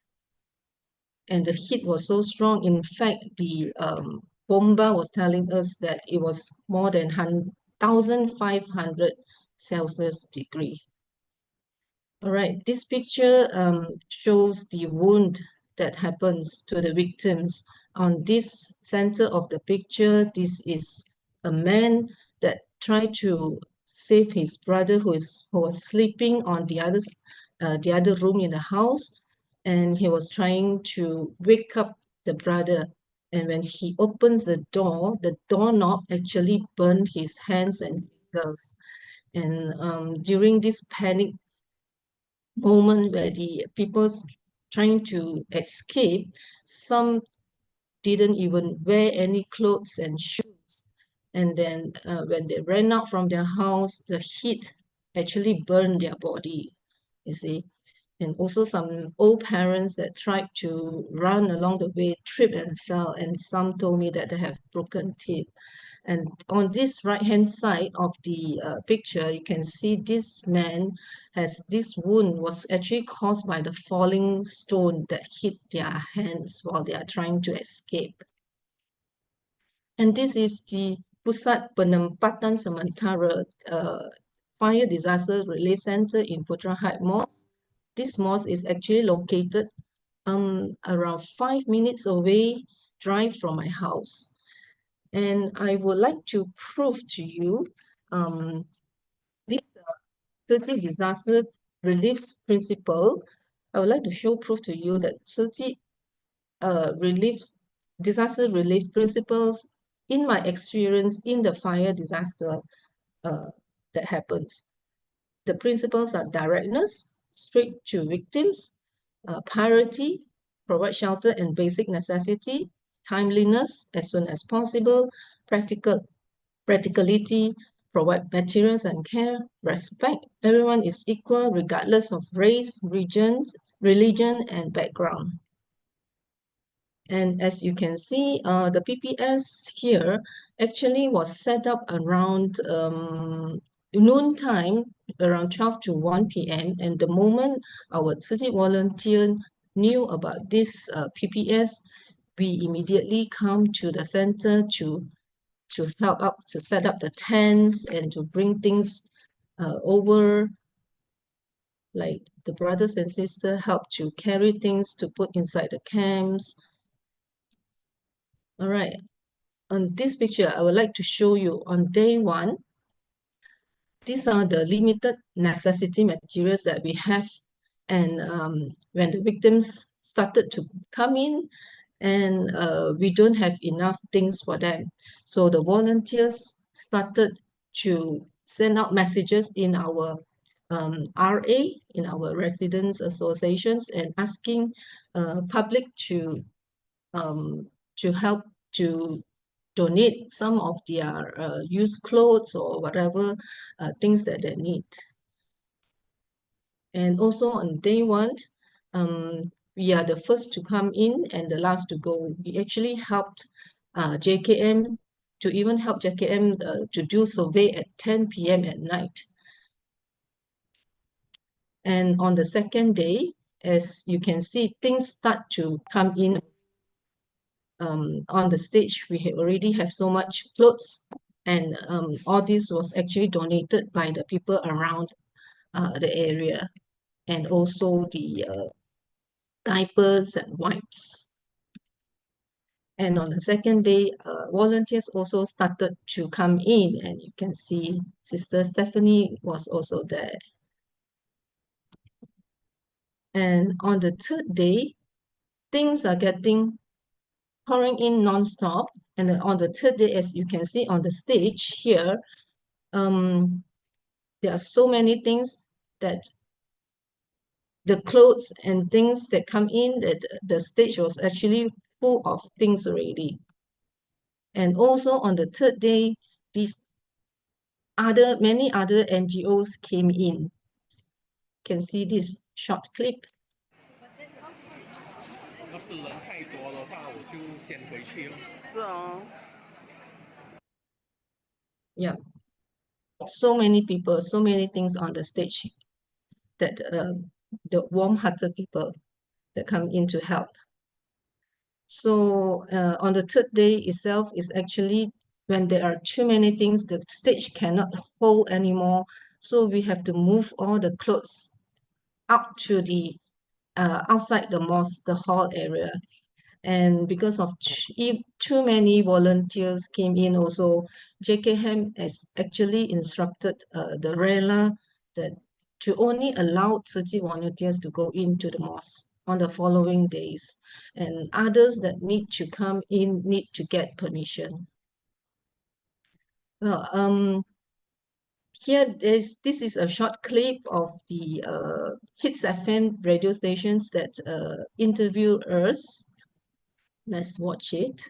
And the heat was so strong. In fact, the bomba was telling us that it was more than 1,500 Celsius degree. All right, this picture shows the wound that happens to the victims. On this center of the picture, this is a man that tried to save his brother who was sleeping on the other room in the house, and he was trying to wake up the brother. And when he opens the doorknob actually burned his hands and fingers. And during this panic moment where the people's trying to escape, some didn't even wear any clothes and shoes. And then when they ran out from their house, the heat actually burned their body, you see. And also some old parents that tried to run along the way tripped and fell, and some told me that they have broken teeth. And on this right-hand side of the picture, you can see this man has this wound was actually caused by the falling stone that hit their hands while they are trying to escape. And this is the Pusat Penempatan Sementara Fire Disaster Relief Center in Putra Heights Mosque. This mosque is actually located around 5 minutes away drive from my house. And I would like to prove to you this 30 disaster relief principle. I would like to show proof to you that 30 disaster relief principles in my experience in the fire disaster that happens. The principles are directness, straight to victims, priority, provide shelter and basic necessity, timeliness, as soon as possible, practicality, provide materials and care, respect, everyone is equal regardless of race, religion, and background. And as you can see, the PPS here actually was set up around noon time, around 12 to 1 p.m. And the moment our city volunteer knew about this PPS, we immediately come to the center to help out to set up the tents and to bring things over. Like the brothers and sisters help to carry things to put inside the camps. All right, on this picture, I would like to show you on day one, these are the limited necessity materials that we have. And when the victims started to come in, and we don't have enough things for them. So the volunteers started to send out messages in our RA, in our residents associations, and asking public to help to donate some of their used clothes or whatever things that they need. And also on day one, we are the first to come in and the last to go. We actually helped JKM to even help JKM to do survey at 10 p.m. at night. And on the second day, as you can see, things start to come in. On the stage, we already have so much clothes, and all this was actually donated by the people around the area, and also the diapers and wipes. And on the second day, volunteers also started to come in, and you can see Sister Stephanie was also there. And on the third day, things are pouring in non-stop. And on the third day, as you can see on the stage here, there are so many things that the clothes and things that come in, that the stage was actually full of things already. And also on the third day, many other NGOs came in. You can see this short clip. Yeah, so many people, so many things on the stage that the warm-hearted people that come in to help. So on the third day itself is actually when there are too many things, the stage cannot hold anymore. So we have to move all the clothes out to the outside the mosque, the hall area. And because of too many volunteers came in also, JKM has actually instructed the RELA that to only allow 30 volunteers to go into the mosque on the following days. And others that need to come in need to get permission. Well, here this is a short clip of the Hits FM radio stations that interview us. Let's watch it.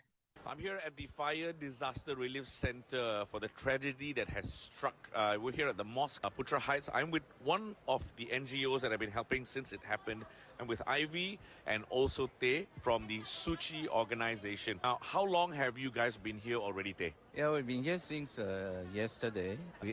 I'm here at the Fire Disaster Relief Center for the tragedy that has struck. We're here at the mosque, Putra Heights. I'm with one of the NGOs that have been helping since it happened. I'm with Ivy and also Te from the Su Ching organization. Now, how long have you guys been here already, Te? Yeah, we've been here since yesterday. We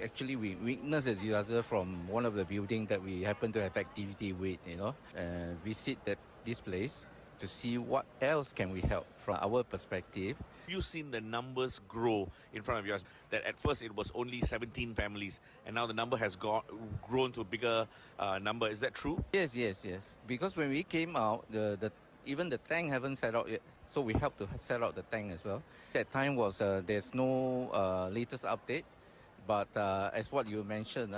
witnessed a disaster from one of the buildings that we happen to have activity with, and we sit at this place to see what else can we help from our perspective. You've seen the numbers grow in front of you. That at first it was only 17 families, and now the number has grown to a bigger number. Is that true? Yes. Because when we came out, even the tank haven't set out yet, so we helped to set out the tank as well. That time was there's no latest update. But as what you mentioned,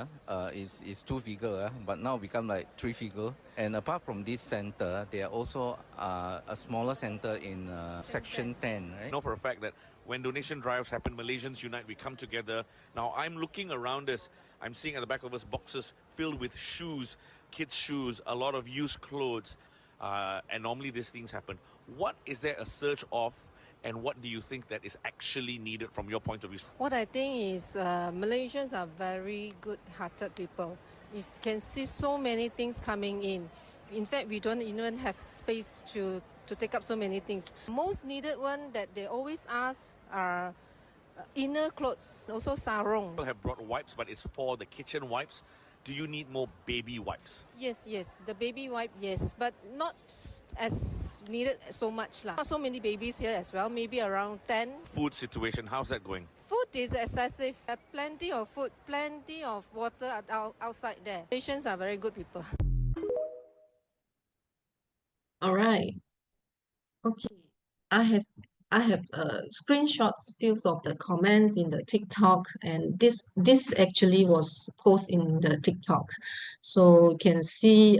is two-figure, but now become like three-figure. And apart from this center, there are also a smaller center in Section 10, right? I know for a fact that when donation drives happen, Malaysians unite, we come together. Now, I'm looking around us. I'm seeing at the back of us boxes filled with shoes, kids' shoes, a lot of used clothes. And normally these things happen. What is there a surge of? And what do you think that is actually needed from your point of view? What I think is Malaysians are very good-hearted people. You can see so many things coming in. In fact, we don't even have space to take up so many things. Most needed one that they always ask are inner clothes, also sarong. People have brought wipes, but it's for the kitchen wipes. Do you need more baby wipes? Yes, the baby wipe, yes, but not as needed so much. Not so many babies here as well, maybe around 10. Food situation, how's that going? Food is excessive. Plenty of food, plenty of water outside there. Malaysians are very good people. All right. Okay. I have screenshots, few of the comments in the TikTok, and this actually was posted in the TikTok. So you can see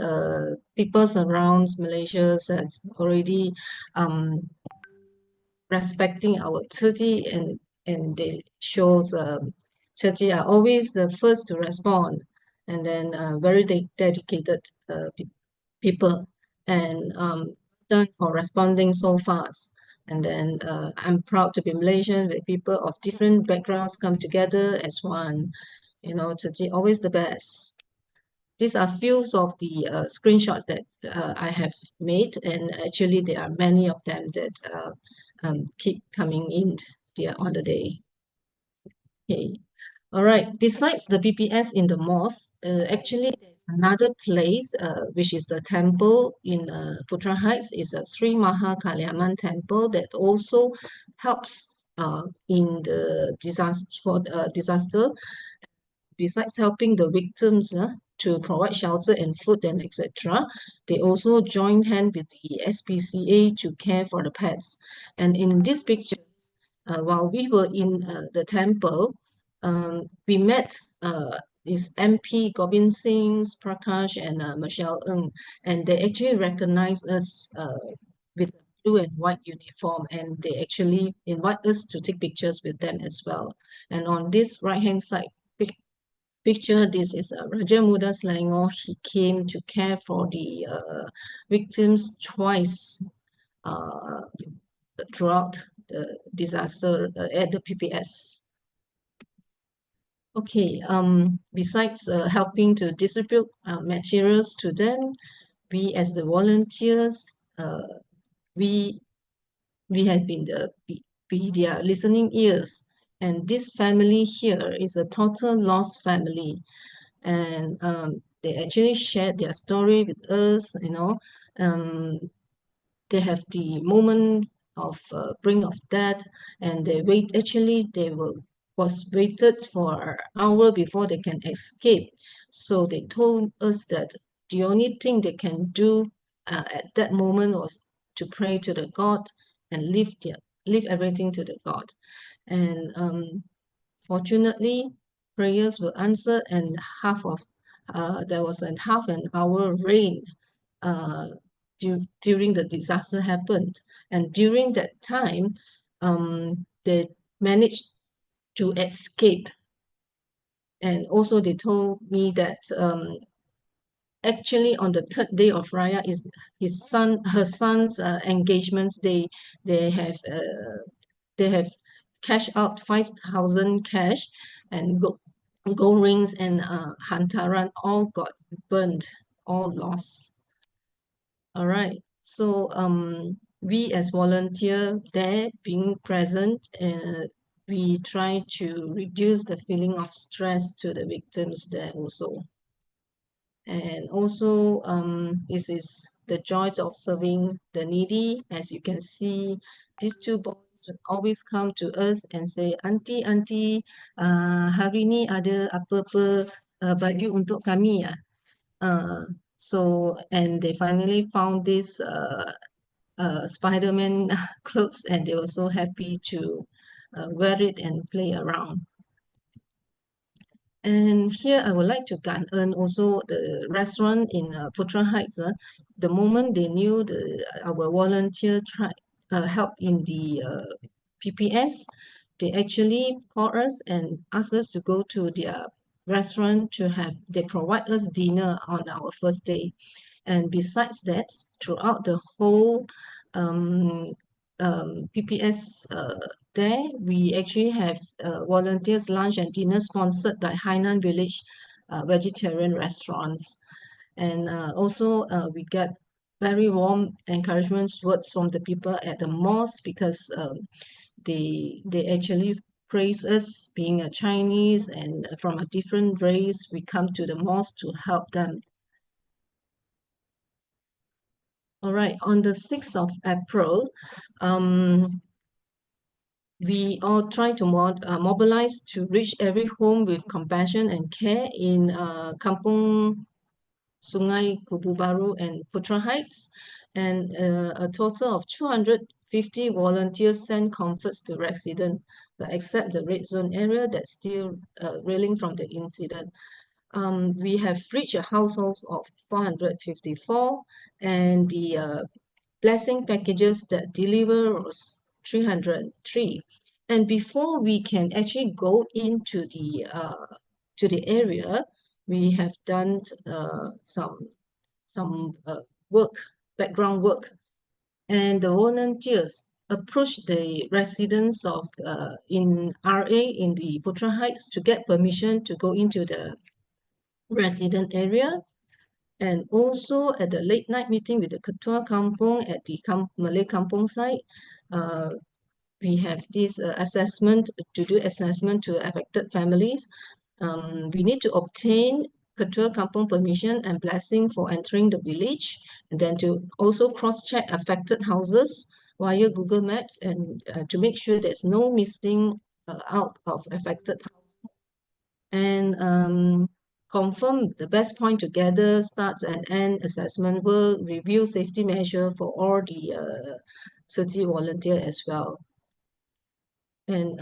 people around Malaysia that's already respecting our 30, and they shows 30 are always the first to respond, and then very dedicated people, and done for responding so fast. And then I'm proud to be Malaysian, with people of different backgrounds come together as one. Tzi always the best. These are few of the screenshots that I have made, and actually there are many of them that keep coming in on the day. Okay. All right. Besides the PPS in the mosque, actually there's another place, which is the temple in Putra Heights. Is a Sri Maha Kaliaman temple that also helps in the disaster. Besides helping the victims to provide shelter and food and etc., they also joined hand with the SPCA to care for the pets. And in these pictures, while we were in the temple, we met is MP Gobind Singh, Prakash, and Michelle Ng, and they actually recognized us with a blue and white uniform, and they actually invite us to take pictures with them as well. And on this right-hand side picture, this is Raja Muda Selangor. He came to care for the victims twice throughout the disaster at the PPS. Okay, besides helping to distribute materials to them, we as the volunteers, we have been their listening ears And this family here is a total lost family. And they actually shared their story with us, you know. They have the moment of brink of death, and they was waited for an hour before they can escape. So they told us that the only thing they can do at that moment was to pray to the God and leave everything to the God. And fortunately, prayers were answered, and there was a half an hour rain uh, during the disaster happened. And during that time, they managed to escape. And also they told me that actually on the third day of Raya is her son's engagements. They have cashed out 5,000 cash, and gold rings and hantaran all got burned, all lost. All right. So we as volunteer there being present, we try to reduce the feeling of stress to the victims there also. And also this is the joy of serving the needy. As you can see, these two boys would always come to us and say, Auntie, Auntie, hari ni ada apa-apa baju untuk kami ya. So, and they finally found this Spider-Man clothes, and they were so happy to wear it and play around. And here I would like to earn also the restaurant in Putra Heights. The moment they knew our volunteer help in the PPS, they actually called us and asked us to go to their restaurant they provide us dinner on our first day. And besides that, throughout the whole PPS there, we actually have volunteers lunch and dinner sponsored by Hainan Village vegetarian restaurants. And also we get very warm encouragement words from the people at the mosque, because they actually praise us being a Chinese and from a different race. We come to the mosque to help them. All right, on the 6th of April, we all try to mobilize to reach every home with compassion and care in Kampung Sungai Kubu Baru and Putra Heights. And a total of 250 volunteers send comforts to residents, but except the red zone area that's still reeling from the incident. We have reached a household of 454, and the blessing packages that deliver was 303. And before we can actually go into the area, we have done some background work, and the volunteers approached the residents of in RA in the Putra Heights to get permission to go into the resident area. And also at the late night meeting with the Ketua Kampung at the Malay Kampung site, we have this assessment to affected families. We need to obtain Ketua Kampung permission and blessing for entering the village, and then to also cross-check affected houses via Google Maps, and to make sure there's no missing out of affected houses. And confirm the best point together, starts and end assessment work, review safety measure for all the city volunteer as well. And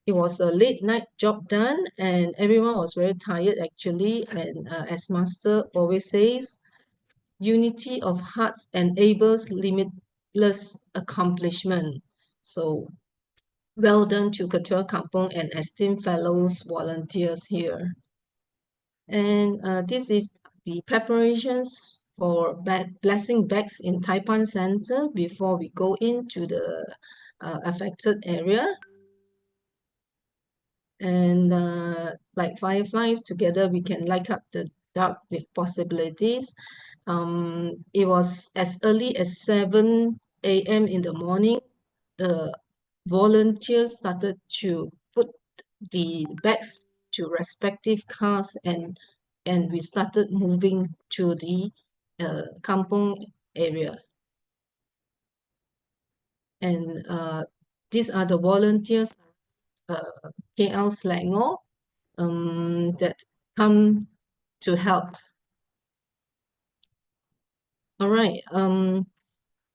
it was a late night job done, and everyone was very tired actually. And as Master always says, unity of hearts enables limitless accomplishment. So well done to Ketua Kampung and esteemed fellows volunteers here. And this is the preparations for blessing bags in Taipan Center before we go into the affected area. And like fireflies, together we can light up the dark with possibilities. It was as early as 7 a.m. in the morning. The volunteers started to put the bags to respective cars, and we started moving to the kampong area. And these are the volunteers, KL Selangor, that come to help. All right.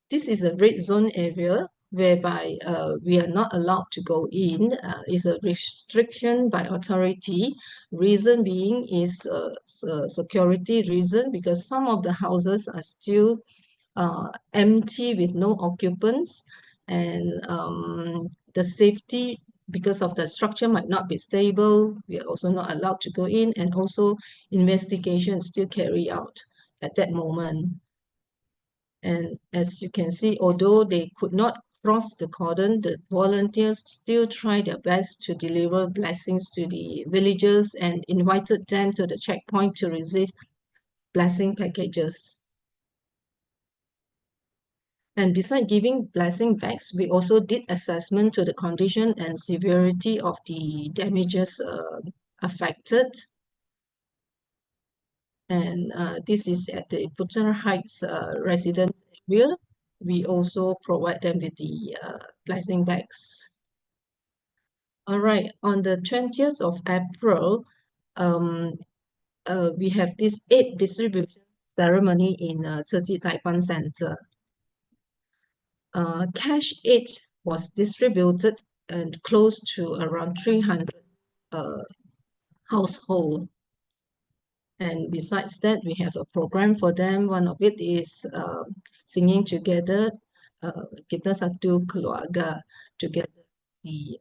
This is a red zone area whereby we are not allowed to go in. It's a restriction by authority. Reason being is security reason, because some of the houses are still empty with no occupants, and the safety, because of the structure, might not be stable. We are also not allowed to go in, and also investigation still carry out at that moment. And as you can see, although they could not cross the cordon, the volunteers still tried their best to deliver blessings to the villagers and invited them to the checkpoint to receive blessing packages. And besides giving blessing bags, we also did assessment to the condition and severity of the damages affected. And this is at the Putra Heights residence area. We also provide them with the blessing bags. All right, on the 20th of April, we have this aid distribution ceremony in Taiwan Taiwan Center. Cash aid was distributed and close to around 300 households. And besides that, we have a program for them. One of it is singing together, Kita Satu Keluarga, together the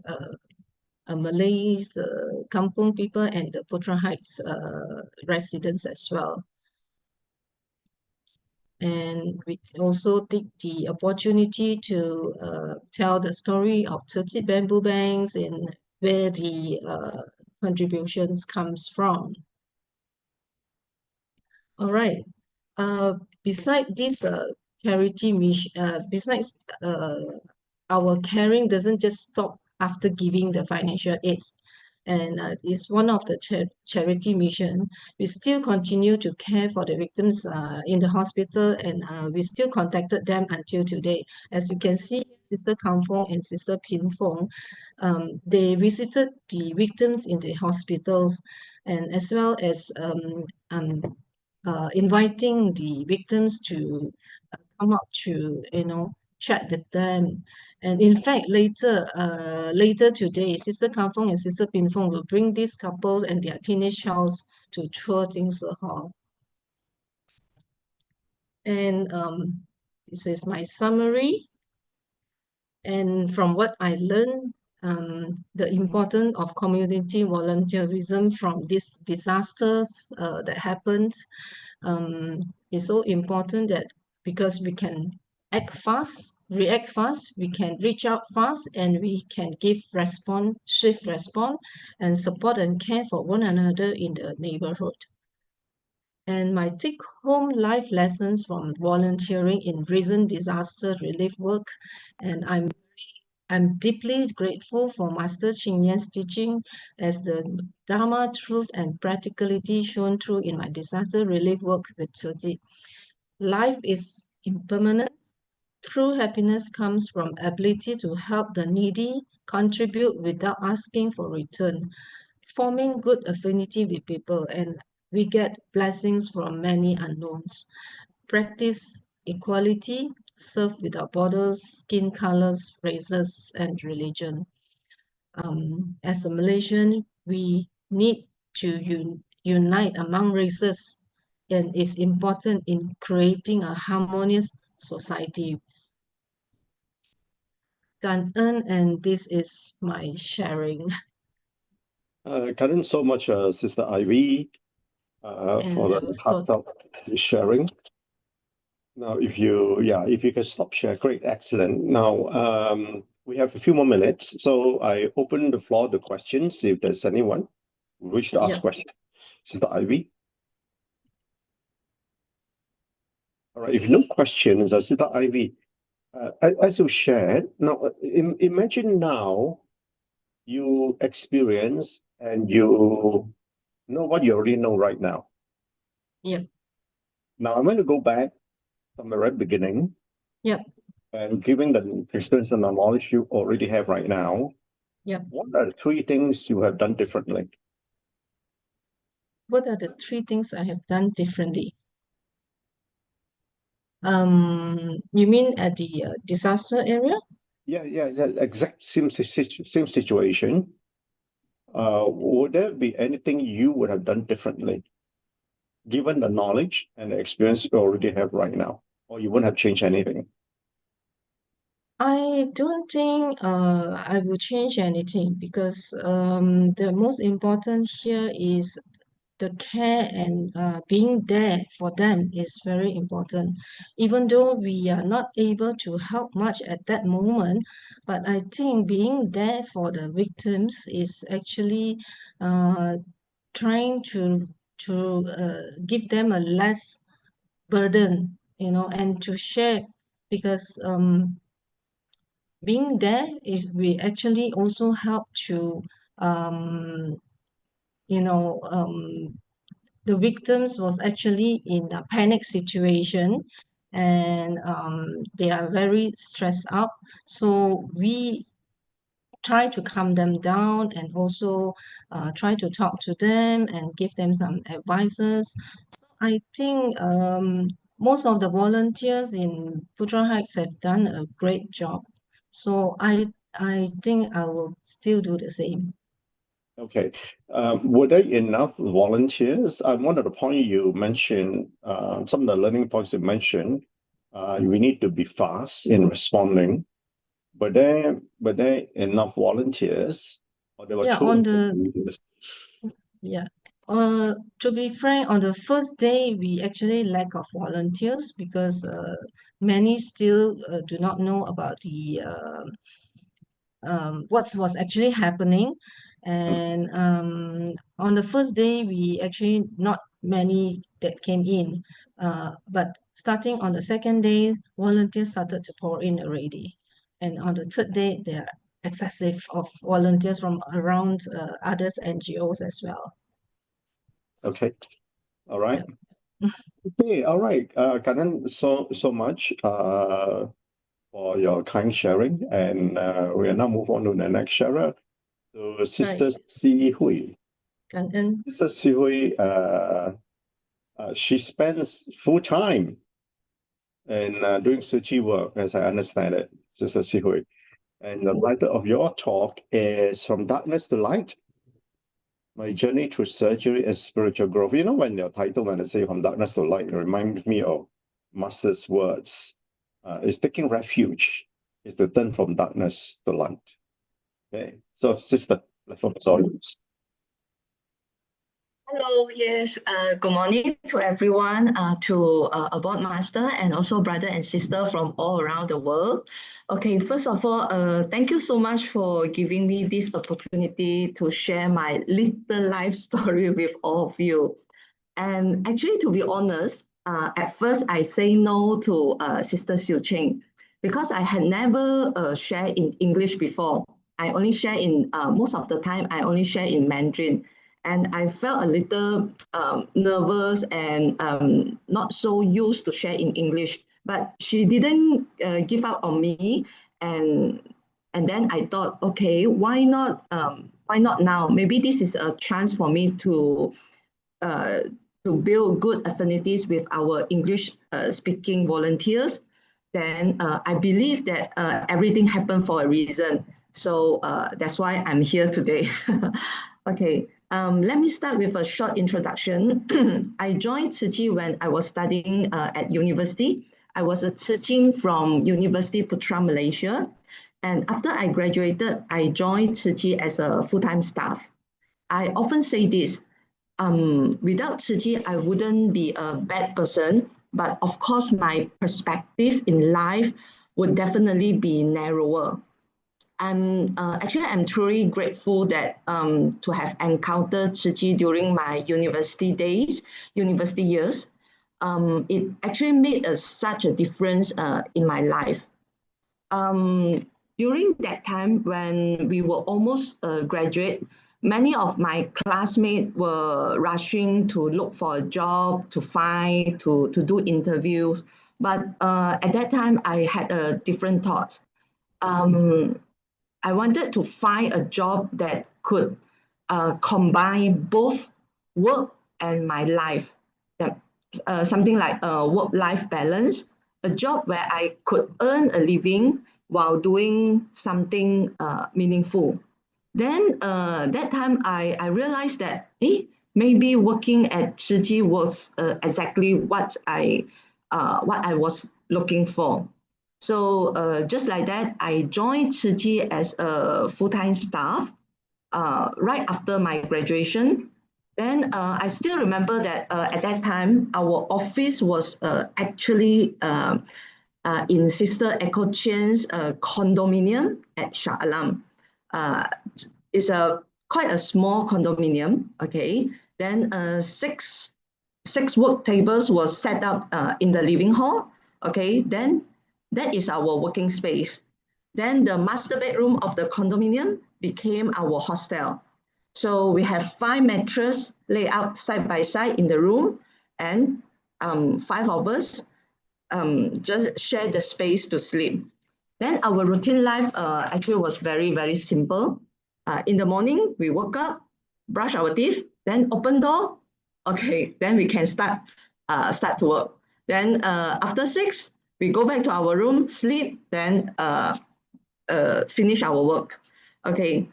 Malays, Kampung people, and the Putra Heights residents as well. And we also take the opportunity to tell the story of 30 bamboo banks and where the contributions comes from. All right. Besides this charity mission, besides our caring doesn't just stop after giving the financial aid, and it's one of the charity mission. We still continue to care for the victims in the hospital, and we still contacted them until today. As you can see, Sister Kampong and Sister Pin Fong, they visited the victims in the hospitals, and as well as inviting the victims to come up to, chat with them. And in fact, later today, Sister Kampong and Sister Pin Fong will bring these couples and their teenage child to tour Jingse Hall. And this is my summary. And from what I learned, the importance of community volunteerism from these disasters that happened is so important, that because we can act fast, react fast, we can reach out fast, and we can give swift response, and support and care for one another in the neighborhood. And my take-home life lessons from volunteering in recent disaster relief work, and I'm deeply grateful for Master Ching Yan's teaching, as the Dharma, truth, and practicality shown through in my disaster relief work with Tzu. Life is impermanent. True happiness comes from ability to help the needy, contribute without asking for return, forming good affinity with people, and we get blessings from many unknowns. Practice equality, serve without borders, skin colors, races, and religion. As a Malaysian, we need to unite among races, and it's important in creating a harmonious society. Gan-en, and this is my sharing. Karen, so much, Sister Ivy, for the heartfelt sharing. Now, if you can stop share, great, excellent. Now, we have a few more minutes, so I open the floor to questions if there's anyone who wish to ask questions. Sister Ivy. All right, if no questions, Sister Ivy, As you shared, now imagine now you experience and you know what you already know right now. Yeah. Now I'm going to go back from the very beginning. Yeah. And given the experience and the knowledge you already have right now, yeah. What are the 3 things you have done differently? What are the 3 things I have done differently? You mean at the disaster area? Yeah, exact same situation. Would there be anything you would have done differently, given the knowledge and the experience you already have right now, or you wouldn't have changed anything? I don't think I will change anything because the most important here is the care and being there for them is very important. Even though we are not able to help much at that moment, but I think being there for the victims is actually trying to give them a less burden, and to share because being there is we actually also help to um, you know the victims was actually in a panic situation and they are very stressed out, so we try to calm them down and also try to talk to them and give them some advices. I think most of the volunteers in Putra Heights have done a great job. So I think I will still do the same. Okay. Were there enough volunteers? One of the points you mentioned, some of the learning points you mentioned, we need to be fast in responding. Were there enough volunteers, or there were Yeah, yeah. To be frank, on the first day, we actually lack of volunteers because many still do not know about the what was actually happening. And on the first day, we actually not many that came in. But starting on the second day, volunteers started to pour in already. And on the third day, there are excessive of volunteers from around others NGOs as well. Okay. All right. Yeah. Okay. All right. Kanan, so much for your kind sharing, and we will now move on to the next sharer, to Sister Si Hui. Sister Si Hui, she spends full time in doing Suchi work, as I understand it, Sister Si Hui. And the title of your talk is From Darkness to Light: My Journey Through Surgery and Spiritual Growth. You know, when I say From Darkness to Light, it reminds me of Master's words. It's taking refuge. It's to turn from darkness to light. Okay, so sister, the floor is all yours. Hello, yes, good morning to everyone, to Aboard Master and also brother and sister from all around the world. Okay, first of all, thank you so much for giving me this opportunity to share my little life story with all of you. And actually, to be honest, at first I say no to Sister Su Ching because I had never shared in English before. I only share in, most of the time, I only share in Mandarin. And I felt a little nervous and not so used to share in English. But she didn't give up on me, and then I thought, okay, why not? Why not now? Maybe this is a chance for me to build good affinities with our English speaking volunteers. Then I believe that everything happened for a reason. So that's why I'm here today. Okay. Let me start with a short introduction. I joined Tzu Chi when I was studying at university. I was a Tzu Chi from University Putra, Malaysia. And after I graduated, I joined Tzu Chi as a full-time staff. I often say this, without Tzu Chi, I wouldn't be a bad person. But of course, my perspective in life would definitely be narrower. I'm truly grateful that to have encountered Tzu Chi during my university years. It actually made such a difference in my life. During that time when we were almost graduate, many of my classmates were rushing to look for a job, to do interviews. But at that time, I had a different thought. I wanted to find a job that could combine both work and my life, that something like a work-life balance, a job where I could earn a living while doing something meaningful. Then that time I realized that maybe working at Si Hui was exactly what I was looking for. So just like that, I joined Si Hui as a full-time staff right after my graduation. Then I still remember that at that time, our office was actually in Sister Echo Chen's condominium at Shah Alam. It's quite a small condominium, okay? Then six work tables was set up in the living hall, okay? Then that is our working space. Then the master bedroom of the condominium became our hostel. So we have 5 mattresses laid out side by side in the room, and 5 of us just share the space to sleep. Then our routine life actually was very, very simple. In the morning, we woke up, brush our teeth, then open door. Okay, then we can start to work. Then after 6, we go back to our room, sleep, then finish our work. Okay,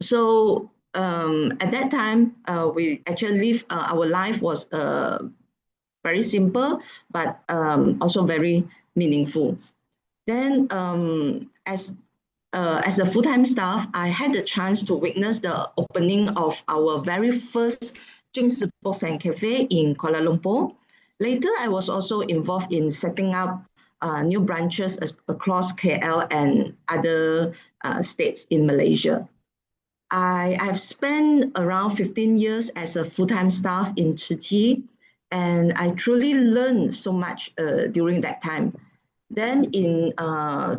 so at that time, we actually live, our life was very simple, but also very meaningful. Then as a full-time staff, I had the chance to witness the opening of our very first Jingsi Box and Cafe in Kuala Lumpur. Later, I was also involved in setting up new branches across KL and other states in Malaysia. I have spent around 15 years as a full-time staff in Si Hui, and I truly learned so much during that time. Then in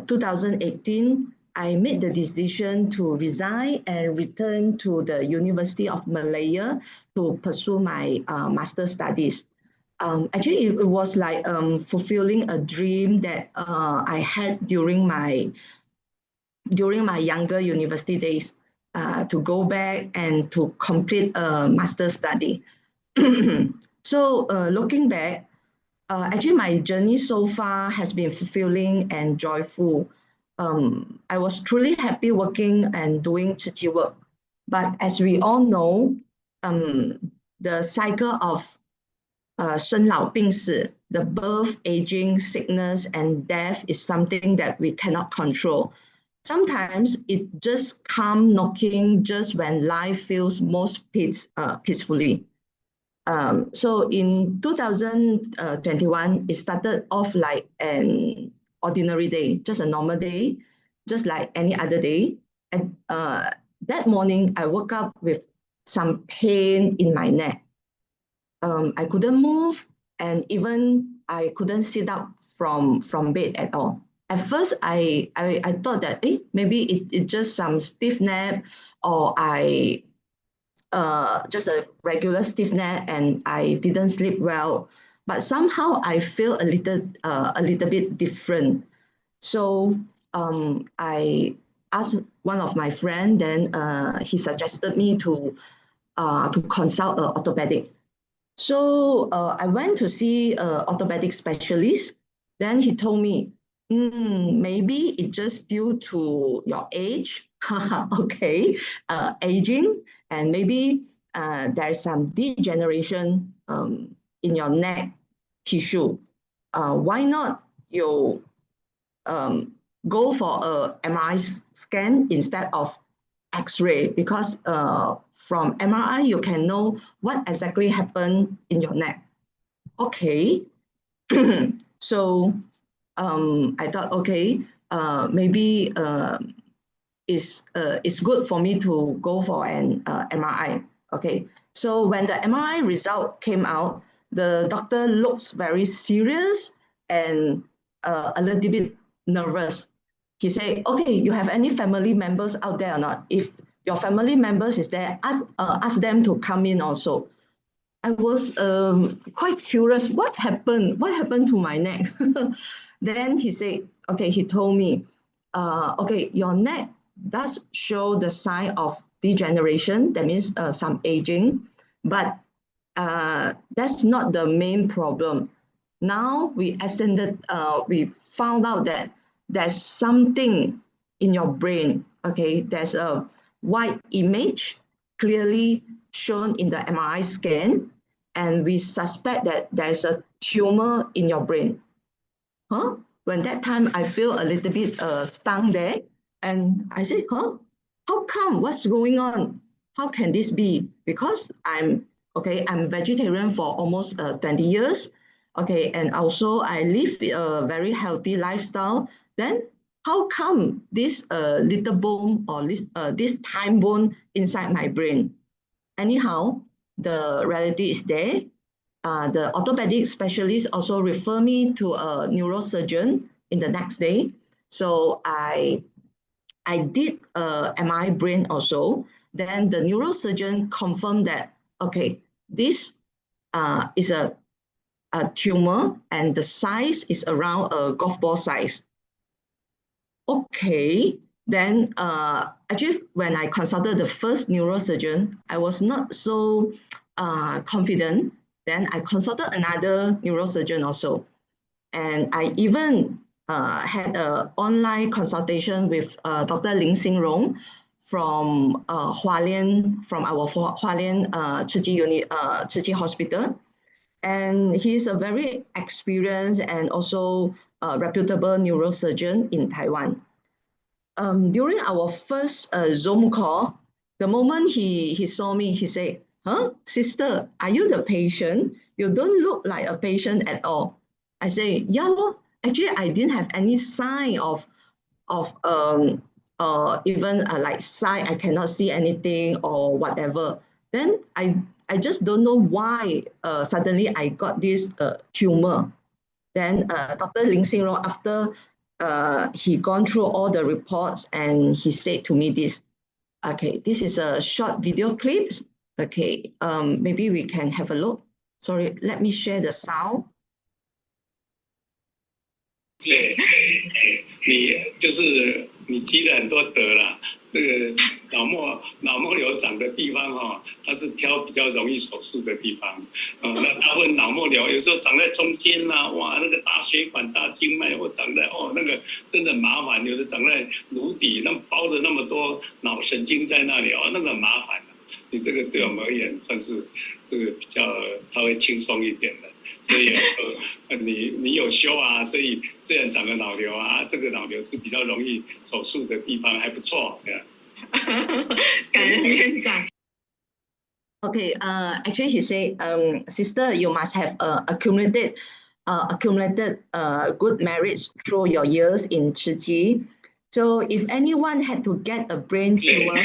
2018, I made the decision to resign and return to the University of Malaya to pursue my master's studies. Actually, it was like fulfilling a dream that I had during my younger university days, to go back and to complete a master's study. So looking back, actually my journey so far has been fulfilling and joyful. I was truly happy working and doing Si Hui work. But as we all know, the cycle of 生老病死, the birth, aging, sickness, and death is something that we cannot control. Sometimes it just comes knocking just when life feels most peacefully. So in 2021, it started off like an ordinary day, just a normal day, just like any other day. And that morning, I woke up with some pain in my neck. I couldn't move, and even I couldn't sit up from bed at all. At first, I thought that maybe it's just some stiff neck, or just a regular stiff neck, and I didn't sleep well. But somehow I feel a little bit different. So I asked one of my friends, then he suggested me to consult an orthopedic. So I went to see an orthopedic specialist. Then he told me, maybe it's just due to your age, okay, aging, and maybe there's some degeneration in your neck tissue. Why not you go for an MRI scan instead of X-ray? Because from MRI, you can know what exactly happened in your neck. Okay. So I thought, okay, maybe it's good for me to go for an MRI. Okay. So when the MRI result came out, the doctor looks very serious and a little bit nervous. he said, okay, you have any family members out there or not? If your family members is there, ask them to come in also. I was quite curious, what happened? What happened to my neck? Then he said, okay, he told me, okay, your neck does show the sign of degeneration, that means some aging, but that's not the main problem. Now we found out that there's something in your brain, okay? There's a white image clearly shown in the MRI scan, and we suspect that there's a tumor in your brain. Huh? When that time I feel a little bit stunned there, and I said, huh? How come? What's going on? How can this be? Because I'm vegetarian for almost 20 years. Okay, and also I live a very healthy lifestyle. Then how come this little bone or this time bone inside my brain? Anyhow, the reality is there. The orthopedic specialist also refer me to a neurosurgeon in the next day. So I did MRI brain also. Then the neurosurgeon confirmed that, okay, this is a tumor and the size is around a golf ball size. Okay, then actually when I consulted the first neurosurgeon, I was not so confident. Then I consulted another neurosurgeon also. And I even had an online consultation with Dr. Ling Xing Rong from Hualien, from our Hualien Tzu Chi Hospital. And he's a very experienced and also reputable neurosurgeon in Taiwan. During our first Zoom call, the moment he saw me, he said, huh, sister, are you the patient? You don't look like a patient at all. I say, yeah, well, actually, I didn't have any sign of even like sight, I cannot see anything or whatever. Then I just don't know why suddenly I got this tumor. Then Dr. Ling Xing Rong, after he gone through all the reports, and he said to me this, okay, this is a short video clip. Okay, maybe we can have a look. Sorry, let me share the sound. 对，你就是你积了很多德啦。这个脑膜瘤长的地方哈，它是挑比较容易手术的地方。那大部分脑膜瘤有时候长在中间呐，哇，那个大血管、大静脉或长在那个真的麻烦。有的长在颅底，那包着那么多脑神经在那里那个很麻烦。你这个对我们而言算是这个比较稍微轻松一点的。 所以说，你有修啊，所以虽然长个脑瘤啊，这个脑瘤是比较容易手术的地方，还不错。感恩院长。Okay, actually he said, sister, you must have accumulated good merits through your years in Tzu Chi. So if anyone had to get a brain tumor.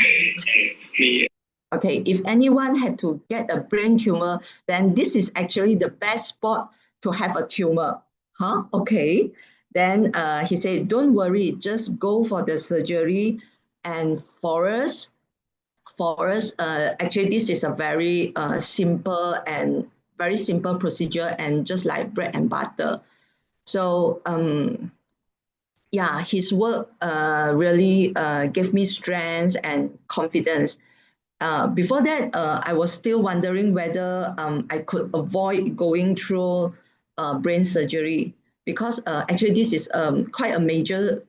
Okay, if anyone had to get a brain tumor, then this is actually the best spot to have a tumor. Huh? Okay. Then he said, don't worry, just go for the surgery. And for us, actually, this is a very simple procedure and just like bread and butter. So yeah, his work really gave me strength and confidence. Before that, I was still wondering whether I could avoid going through brain surgery, because actually this is quite a major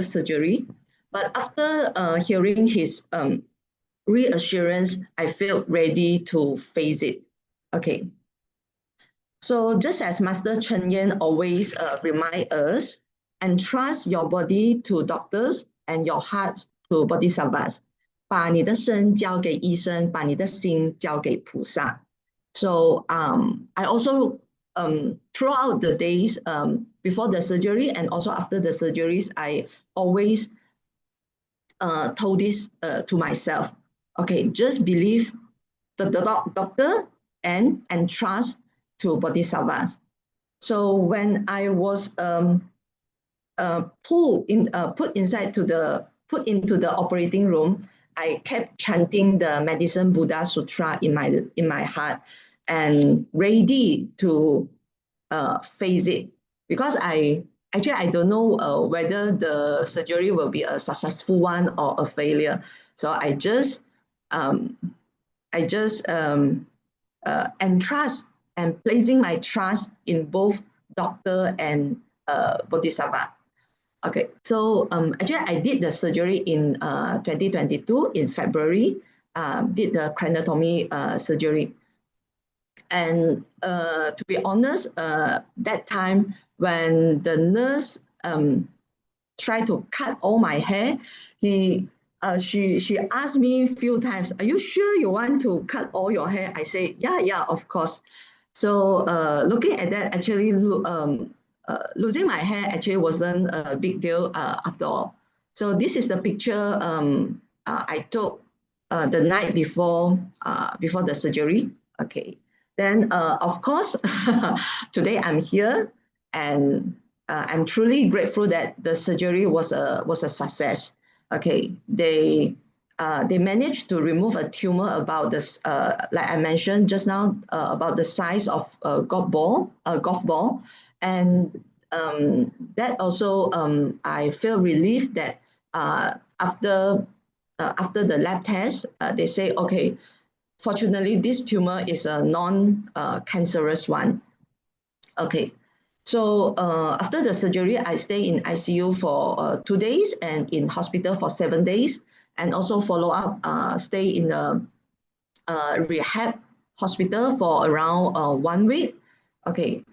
surgery. But after hearing his reassurance, I felt ready to face it. Okay. So just as Master Chen Yan always remind us, entrust your body to doctors and your heart to bodhisattvas. 把你的身交给医生，把你的心交给菩萨。So I also throughout the days before the surgery and also after the surgeries, I always told this to myself. Okay, just believe the doctor and trust to bodhisattvas. So when I was put into the operating room, I kept chanting the Medicine Buddha Sutra in my heart and ready to face it, because I don't know whether the surgery will be a successful one or a failure. So I just entrust and placing my trust in both doctor and Bodhisattva. Okay, so actually I did the surgery in 2022 in February, did the craniotomy surgery. And to be honest, that time when the nurse tried to cut all my hair, she asked me a few times, "Are you sure you want to cut all your hair?" I say, yeah, of course. So looking at that, actually losing my hair actually wasn't a big deal after all. So this is the picture I took the night before the surgery. Okay. Then, of course, today I'm here, and I'm truly grateful that the surgery was a success. Okay, they managed to remove a tumor about this, like I mentioned just now, about the size of a golf ball, and that also I feel relieved that after the lab test, they say, okay, fortunately, this tumor is a non-cancerous one. Okay, so after the surgery, I stay in ICU for 2 days and in hospital for 7 days, and also follow up, stay in a rehab hospital for around 1 week. Okay,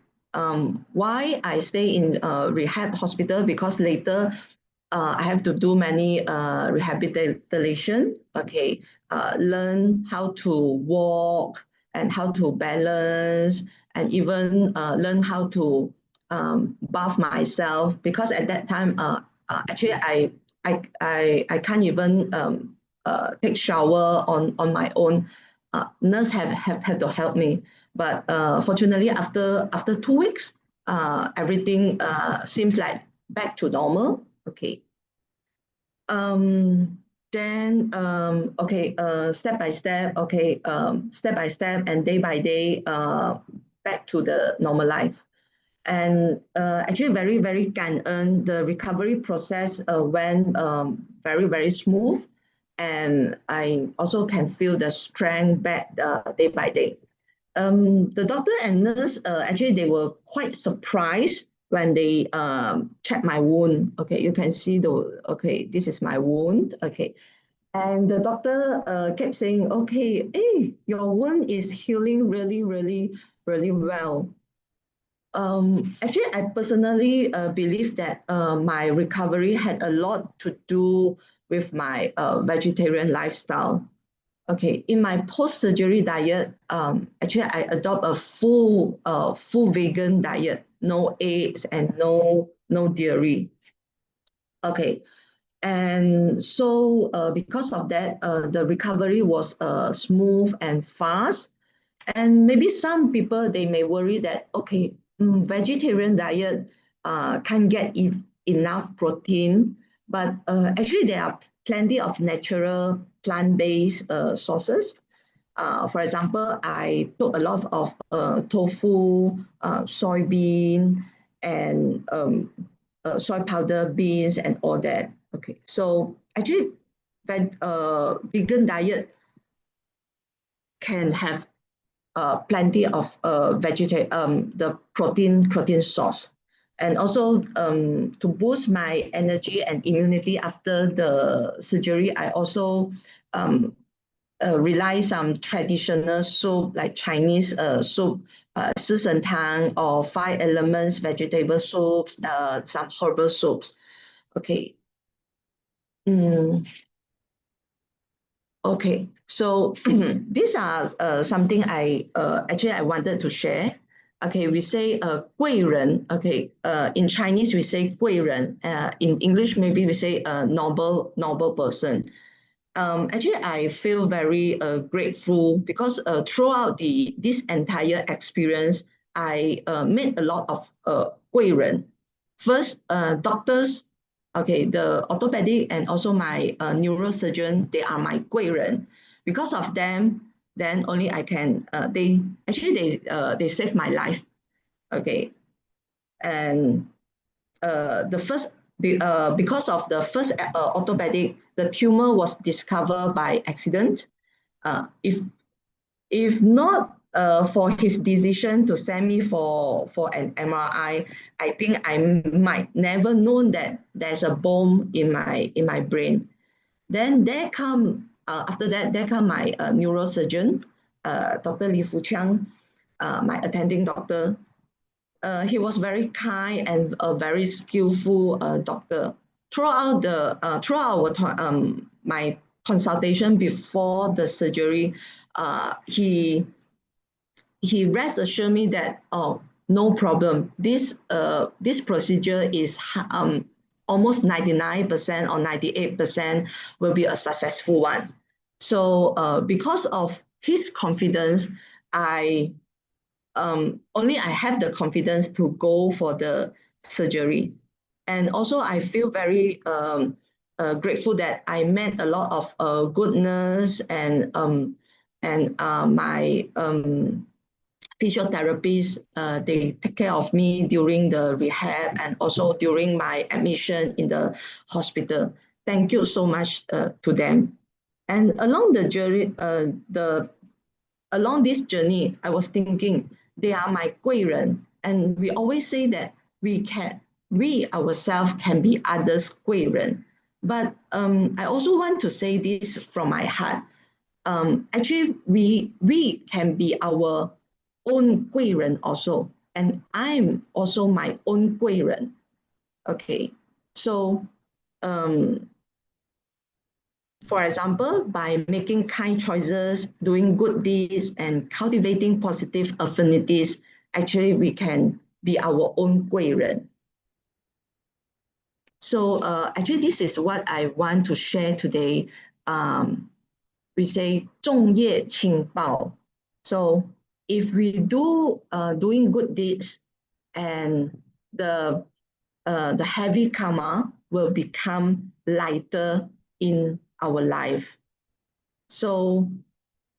why I stay in rehab hospital? Because later I have to do many rehabilitation. Okay, learn how to walk and how to balance, and even learn how to bath myself, because at that time actually I can't even take shower on my own. Nurse have to help me, but fortunately after 2 weeks everything seems like back to normal. Okay. Then okay, step by step, okay, step by step and day by day, back to the normal life. And actually very, very感恩, the recovery process went very, very smooth, and I also can feel the strength back day by day. The doctor and nurse actually they were quite surprised when they checked my wound. Okay, you can see okay, this is my wound. Okay, and the doctor kept saying, okay, hey, your wound is healing really, really, really well. Actually, I personally believe that my recovery had a lot to do with my vegetarian lifestyle. Okay, in my post-surgery diet, actually I adopt a full vegan diet, no eggs and no dairy. Okay, and so because of that, the recovery was smooth and fast. And maybe some people, they may worry that, okay, vegetarian diet can't get enough protein, but actually there are plenty of natural plant-based sources. For example, I took a lot of tofu, soybean, and soy powder beans and all that. Okay, so actually vegan diet can have plenty of the protein source, and also to boost my energy and immunity after the surgery, I also rely some traditional soup like Chinese soup, 四神汤 or 5 elements vegetable soups, some herbal soups. Okay. Okay, so these are something I actually I wanted to share. Okay, we say 贵人. Okay, in Chinese we say 贵人. In English maybe we say noble person. Actually, I feel very grateful because throughout this entire experience, I met a lot of 贵人. first doctors, okay, the orthopedic and also my neurosurgeon, they are my 贵人. Because of them, then only I can, they saved my life. Okay. And because of the first orthopedic, the tumor was discovered by accident. If not for his decision to send me for an MRI, I think I might never known that there's a bone in my brain. Then after that, there come my neurosurgeon, Dr. Li Fuqiang, my attending doctor. He was very kind and a very skillful doctor. Throughout my consultation before the surgery, he rest assured me that, oh, no problem. This procedure is almost 99% or 98% will be a successful one. So because of his confidence, only I have the confidence to go for the surgery. And also I feel very grateful that I met a lot of good nurse and my physiotherapists. They take care of me during the rehab and also during my admission in the hospital. Thank you so much to them. And along the journey, along this journey, I was thinking, they are my 贵人, and we always say that we ourselves can be others' 贵人. But I also want to say this from my heart. Actually, we can be our own 贵人 also, and I'm also my own 贵人. Okay, so for example, by making kind choices, doing good deeds, and cultivating positive affinities, actually we can be our own 贵人. So actually, this is what I want to share today. We say 众业轻报. So if we doing good deeds, and the heavy karma will become lighter in our life. So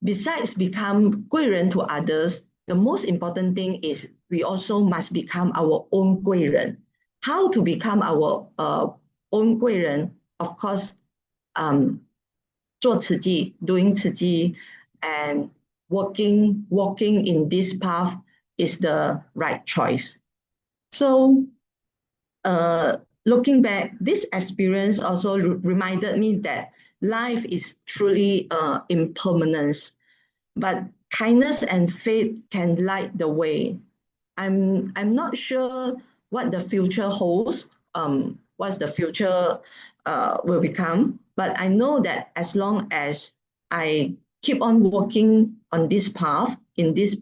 besides become 贵人 to others, the most important thing is we also must become our own 贵人. How to become our own 贵人? Of course, 做慈济, doing 慈济, and walking in this path is the right choice. So looking back, this experience also reminded me that life is truly impermanence, but kindness and faith can light the way. I'm not sure what the future holds, what the future will become, but I know that as long as I keep on walking on this path, in this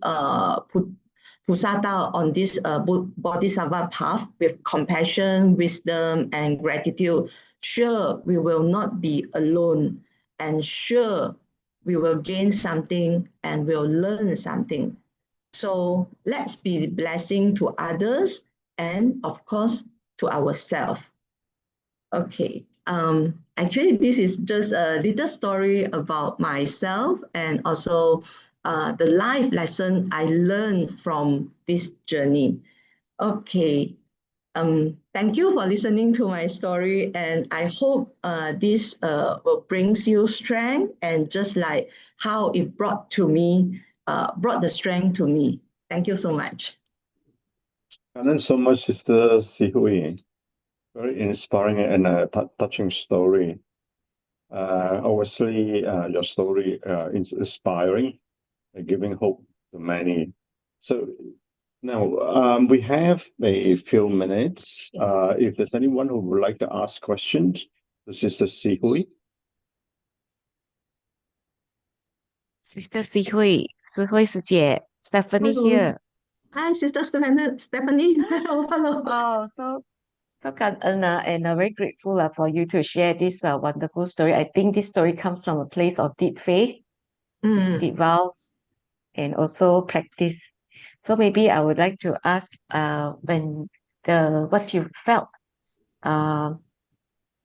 Pusata, on this Bodhisattva path with compassion, wisdom, and gratitude, sure, we will not be alone, and sure, we will gain something and will learn something. So let's be a blessing to others and, of course, to ourselves. Okay. Actually, this is just a little story about myself and also the life lesson I learned from this journey. Okay. Thank you for listening to my story, and I hope this will bring you strength, and just like how it brought the strength to me. Thank you so much. And then so much, Sister Si Hui. Very inspiring and touching story. Obviously, your story is inspiring, giving hope to many. So now we have a few minutes. If there's anyone who would like to ask questions to Sister Si Hui. Sister Si Hui, Si Hui 师姐, Stephanie Hello. here. Hi, Sister Stephanie. Hello. Oh, so感恩 and very grateful for you to share this wonderful story. I think this story comes from a place of deep faith, deep vows, and also practice. So maybe I would like to ask, when what you felt.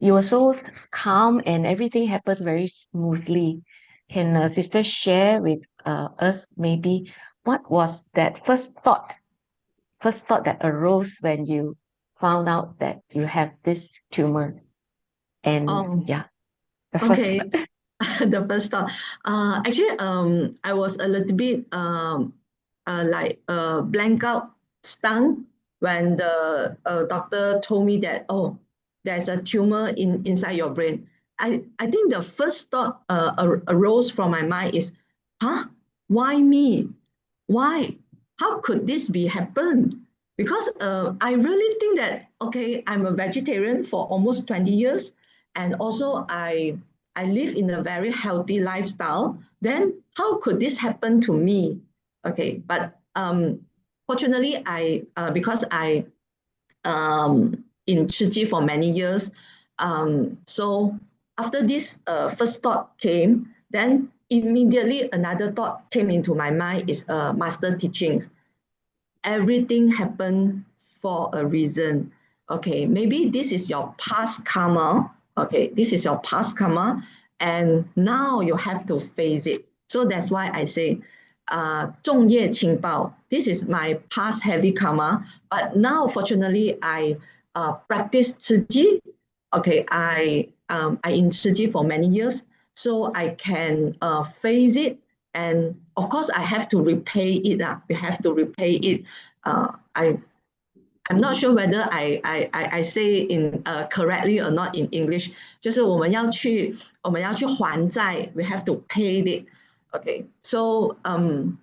You were so calm and everything happened very smoothly. Can sister share with us maybe what was that first thought that arose when you found out that you have this tumor? And yeah, the first Okay. The first thought. Actually, I was a little bit blank out, stunned when the doctor told me that, oh, there's a tumor inside your brain. I think the first thought arose from my mind is, huh? Why me? Why? How could this be happen? Because I really think that, okay, I'm a vegetarian for almost 20 years. And also I live in a very healthy lifestyle. Then how could this happen to me? Okay, but fortunately, because I in Shi Ji for many years, so after this first thought came, then immediately another thought came into my mind is master teachings. Everything happened for a reason. Okay, maybe this is your past karma. Okay, this is your past karma, and now you have to face it. So that's why I say, 重业轻报. This is my past heavy karma, but now fortunately I practice Tzu Chi. Okay, I in Tzu Chi for many years, so I can face it. And of course, I have to repay it. We have to repay it. I'm not sure whether I say in correctly or not in English. 就是我们要去还债, we have to pay it. Okay, so I'm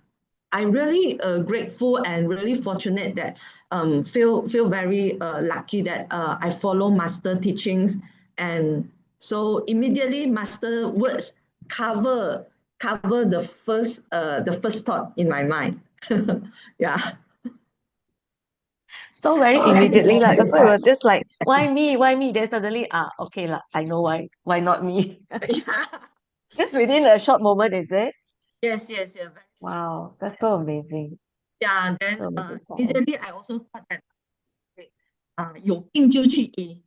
really grateful and really fortunate that feel very lucky that I follow master teachings, and so immediately master words cover the first thought in my mind. Yeah. So very immediately, like, so it was just like, why me? Why me? Then suddenly, okay, I know why. Why not me? Yeah. Just within a short moment, is it? Yes. Wow, that's so amazing. Yeah, then So amazing. immediately I also thought that 有病就去医。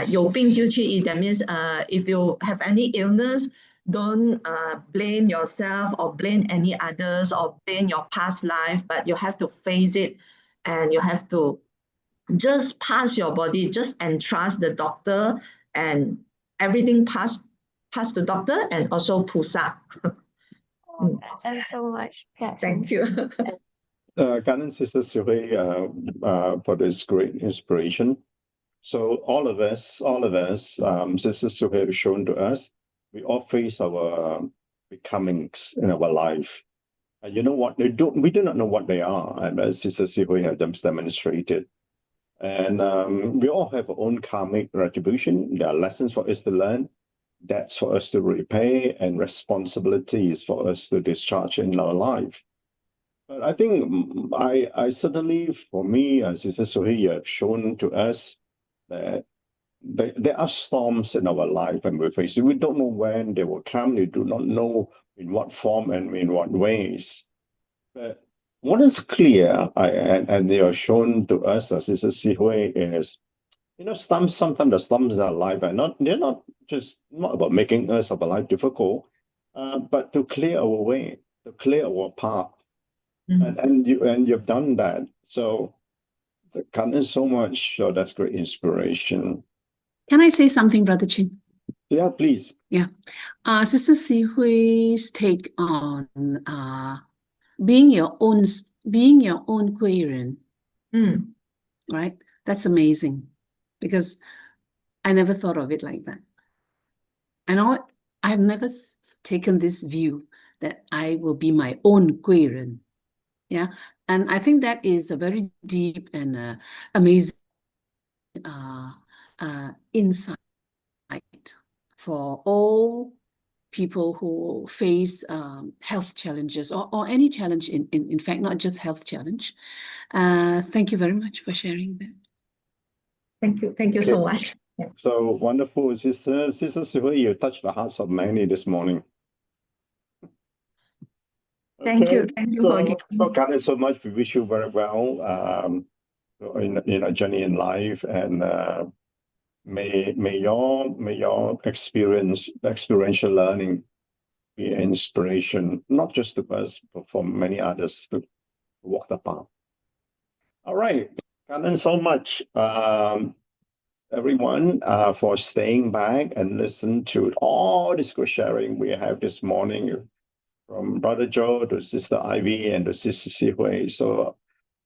有病就去医. That means if you have any illness, don't blame yourself or blame any others or blame your past life, but you have to face it, and you have to just pass your body, just entrust the doctor, and everything pass the doctor and also Pusa. Thanks so much. Yeah. Thank you. Canon Sister Si Hui, for this great inspiration. So all of us, Sister Si Hui has shown to us, we all face our becomings in our life. And you know what? We do not know what they are, and as Sister Si Hui has demonstrated. And we all have our own karmic retribution. There are lessons for us to learn, debts for us to repay, and responsibilities for us to discharge in our life. But I think I certainly, for me, as Sister Si Hui, you have shown to us that there are storms in our life and we face it. We don't know when they will come. We do not know in what form and in what ways. But what is clear, and they are shown to us as Sister Si Hui, is, sometimes the storms in our life are they're not about making our life difficult, but to clear our way, to clear our path. And you've done that. So thank so much. So that's great inspiration. Can I say something, Brother Chin? Yeah, please. Yeah. Sister Si Hui's take on being your own Guiren. Right? That's amazing, because I never thought of it like that. And I've never taken this view that I will be my own Guiren. Yeah. And I think that is a very deep and amazing insight for all people who face health challenges or any challenge, in fact, not just health challenge. Thank you very much for sharing that. Thank you so much. So wonderful, Sister Si Hui, you touched the hearts of many this morning. Thank you. So Karen, so much. We wish you very well. in a journey in life, and may your experiential learning be an inspiration, not just to us, but for many others to walk the path. All right, thank you so much, everyone, for staying back and listen to all this good sharing we have this morning from Brother Joe to Sister Ivy and to Sister Si Hui. So,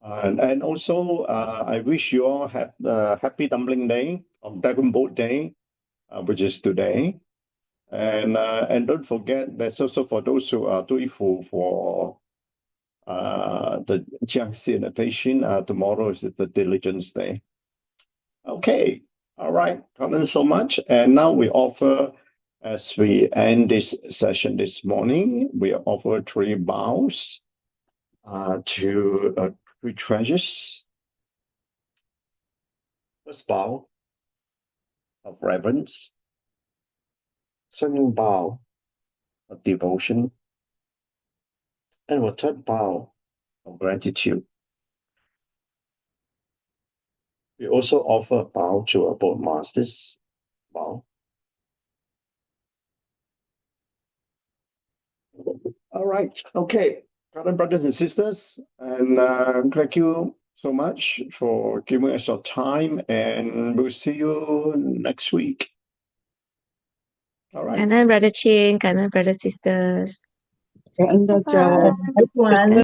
and also, I wish you all have a happy Dumpling Day, or Dragon Boat Day, which is today. And don't forget, that's also for those who are doing for the Jiangxi annotation. Tomorrow is the Diligence Day. Okay, all right, thank you so much. And now we offer, as we end this session this morning, we offer 3 bows to 3 treasures. First bow of reverence, second bow of devotion, and our third bow of gratitude. We also offer a bow to our board masters. Bow. All right. Okay, brothers and sisters, and thank you so much for giving us your time, and we'll see you next week. All right. Brother Ching, Brother sisters. Bye-bye.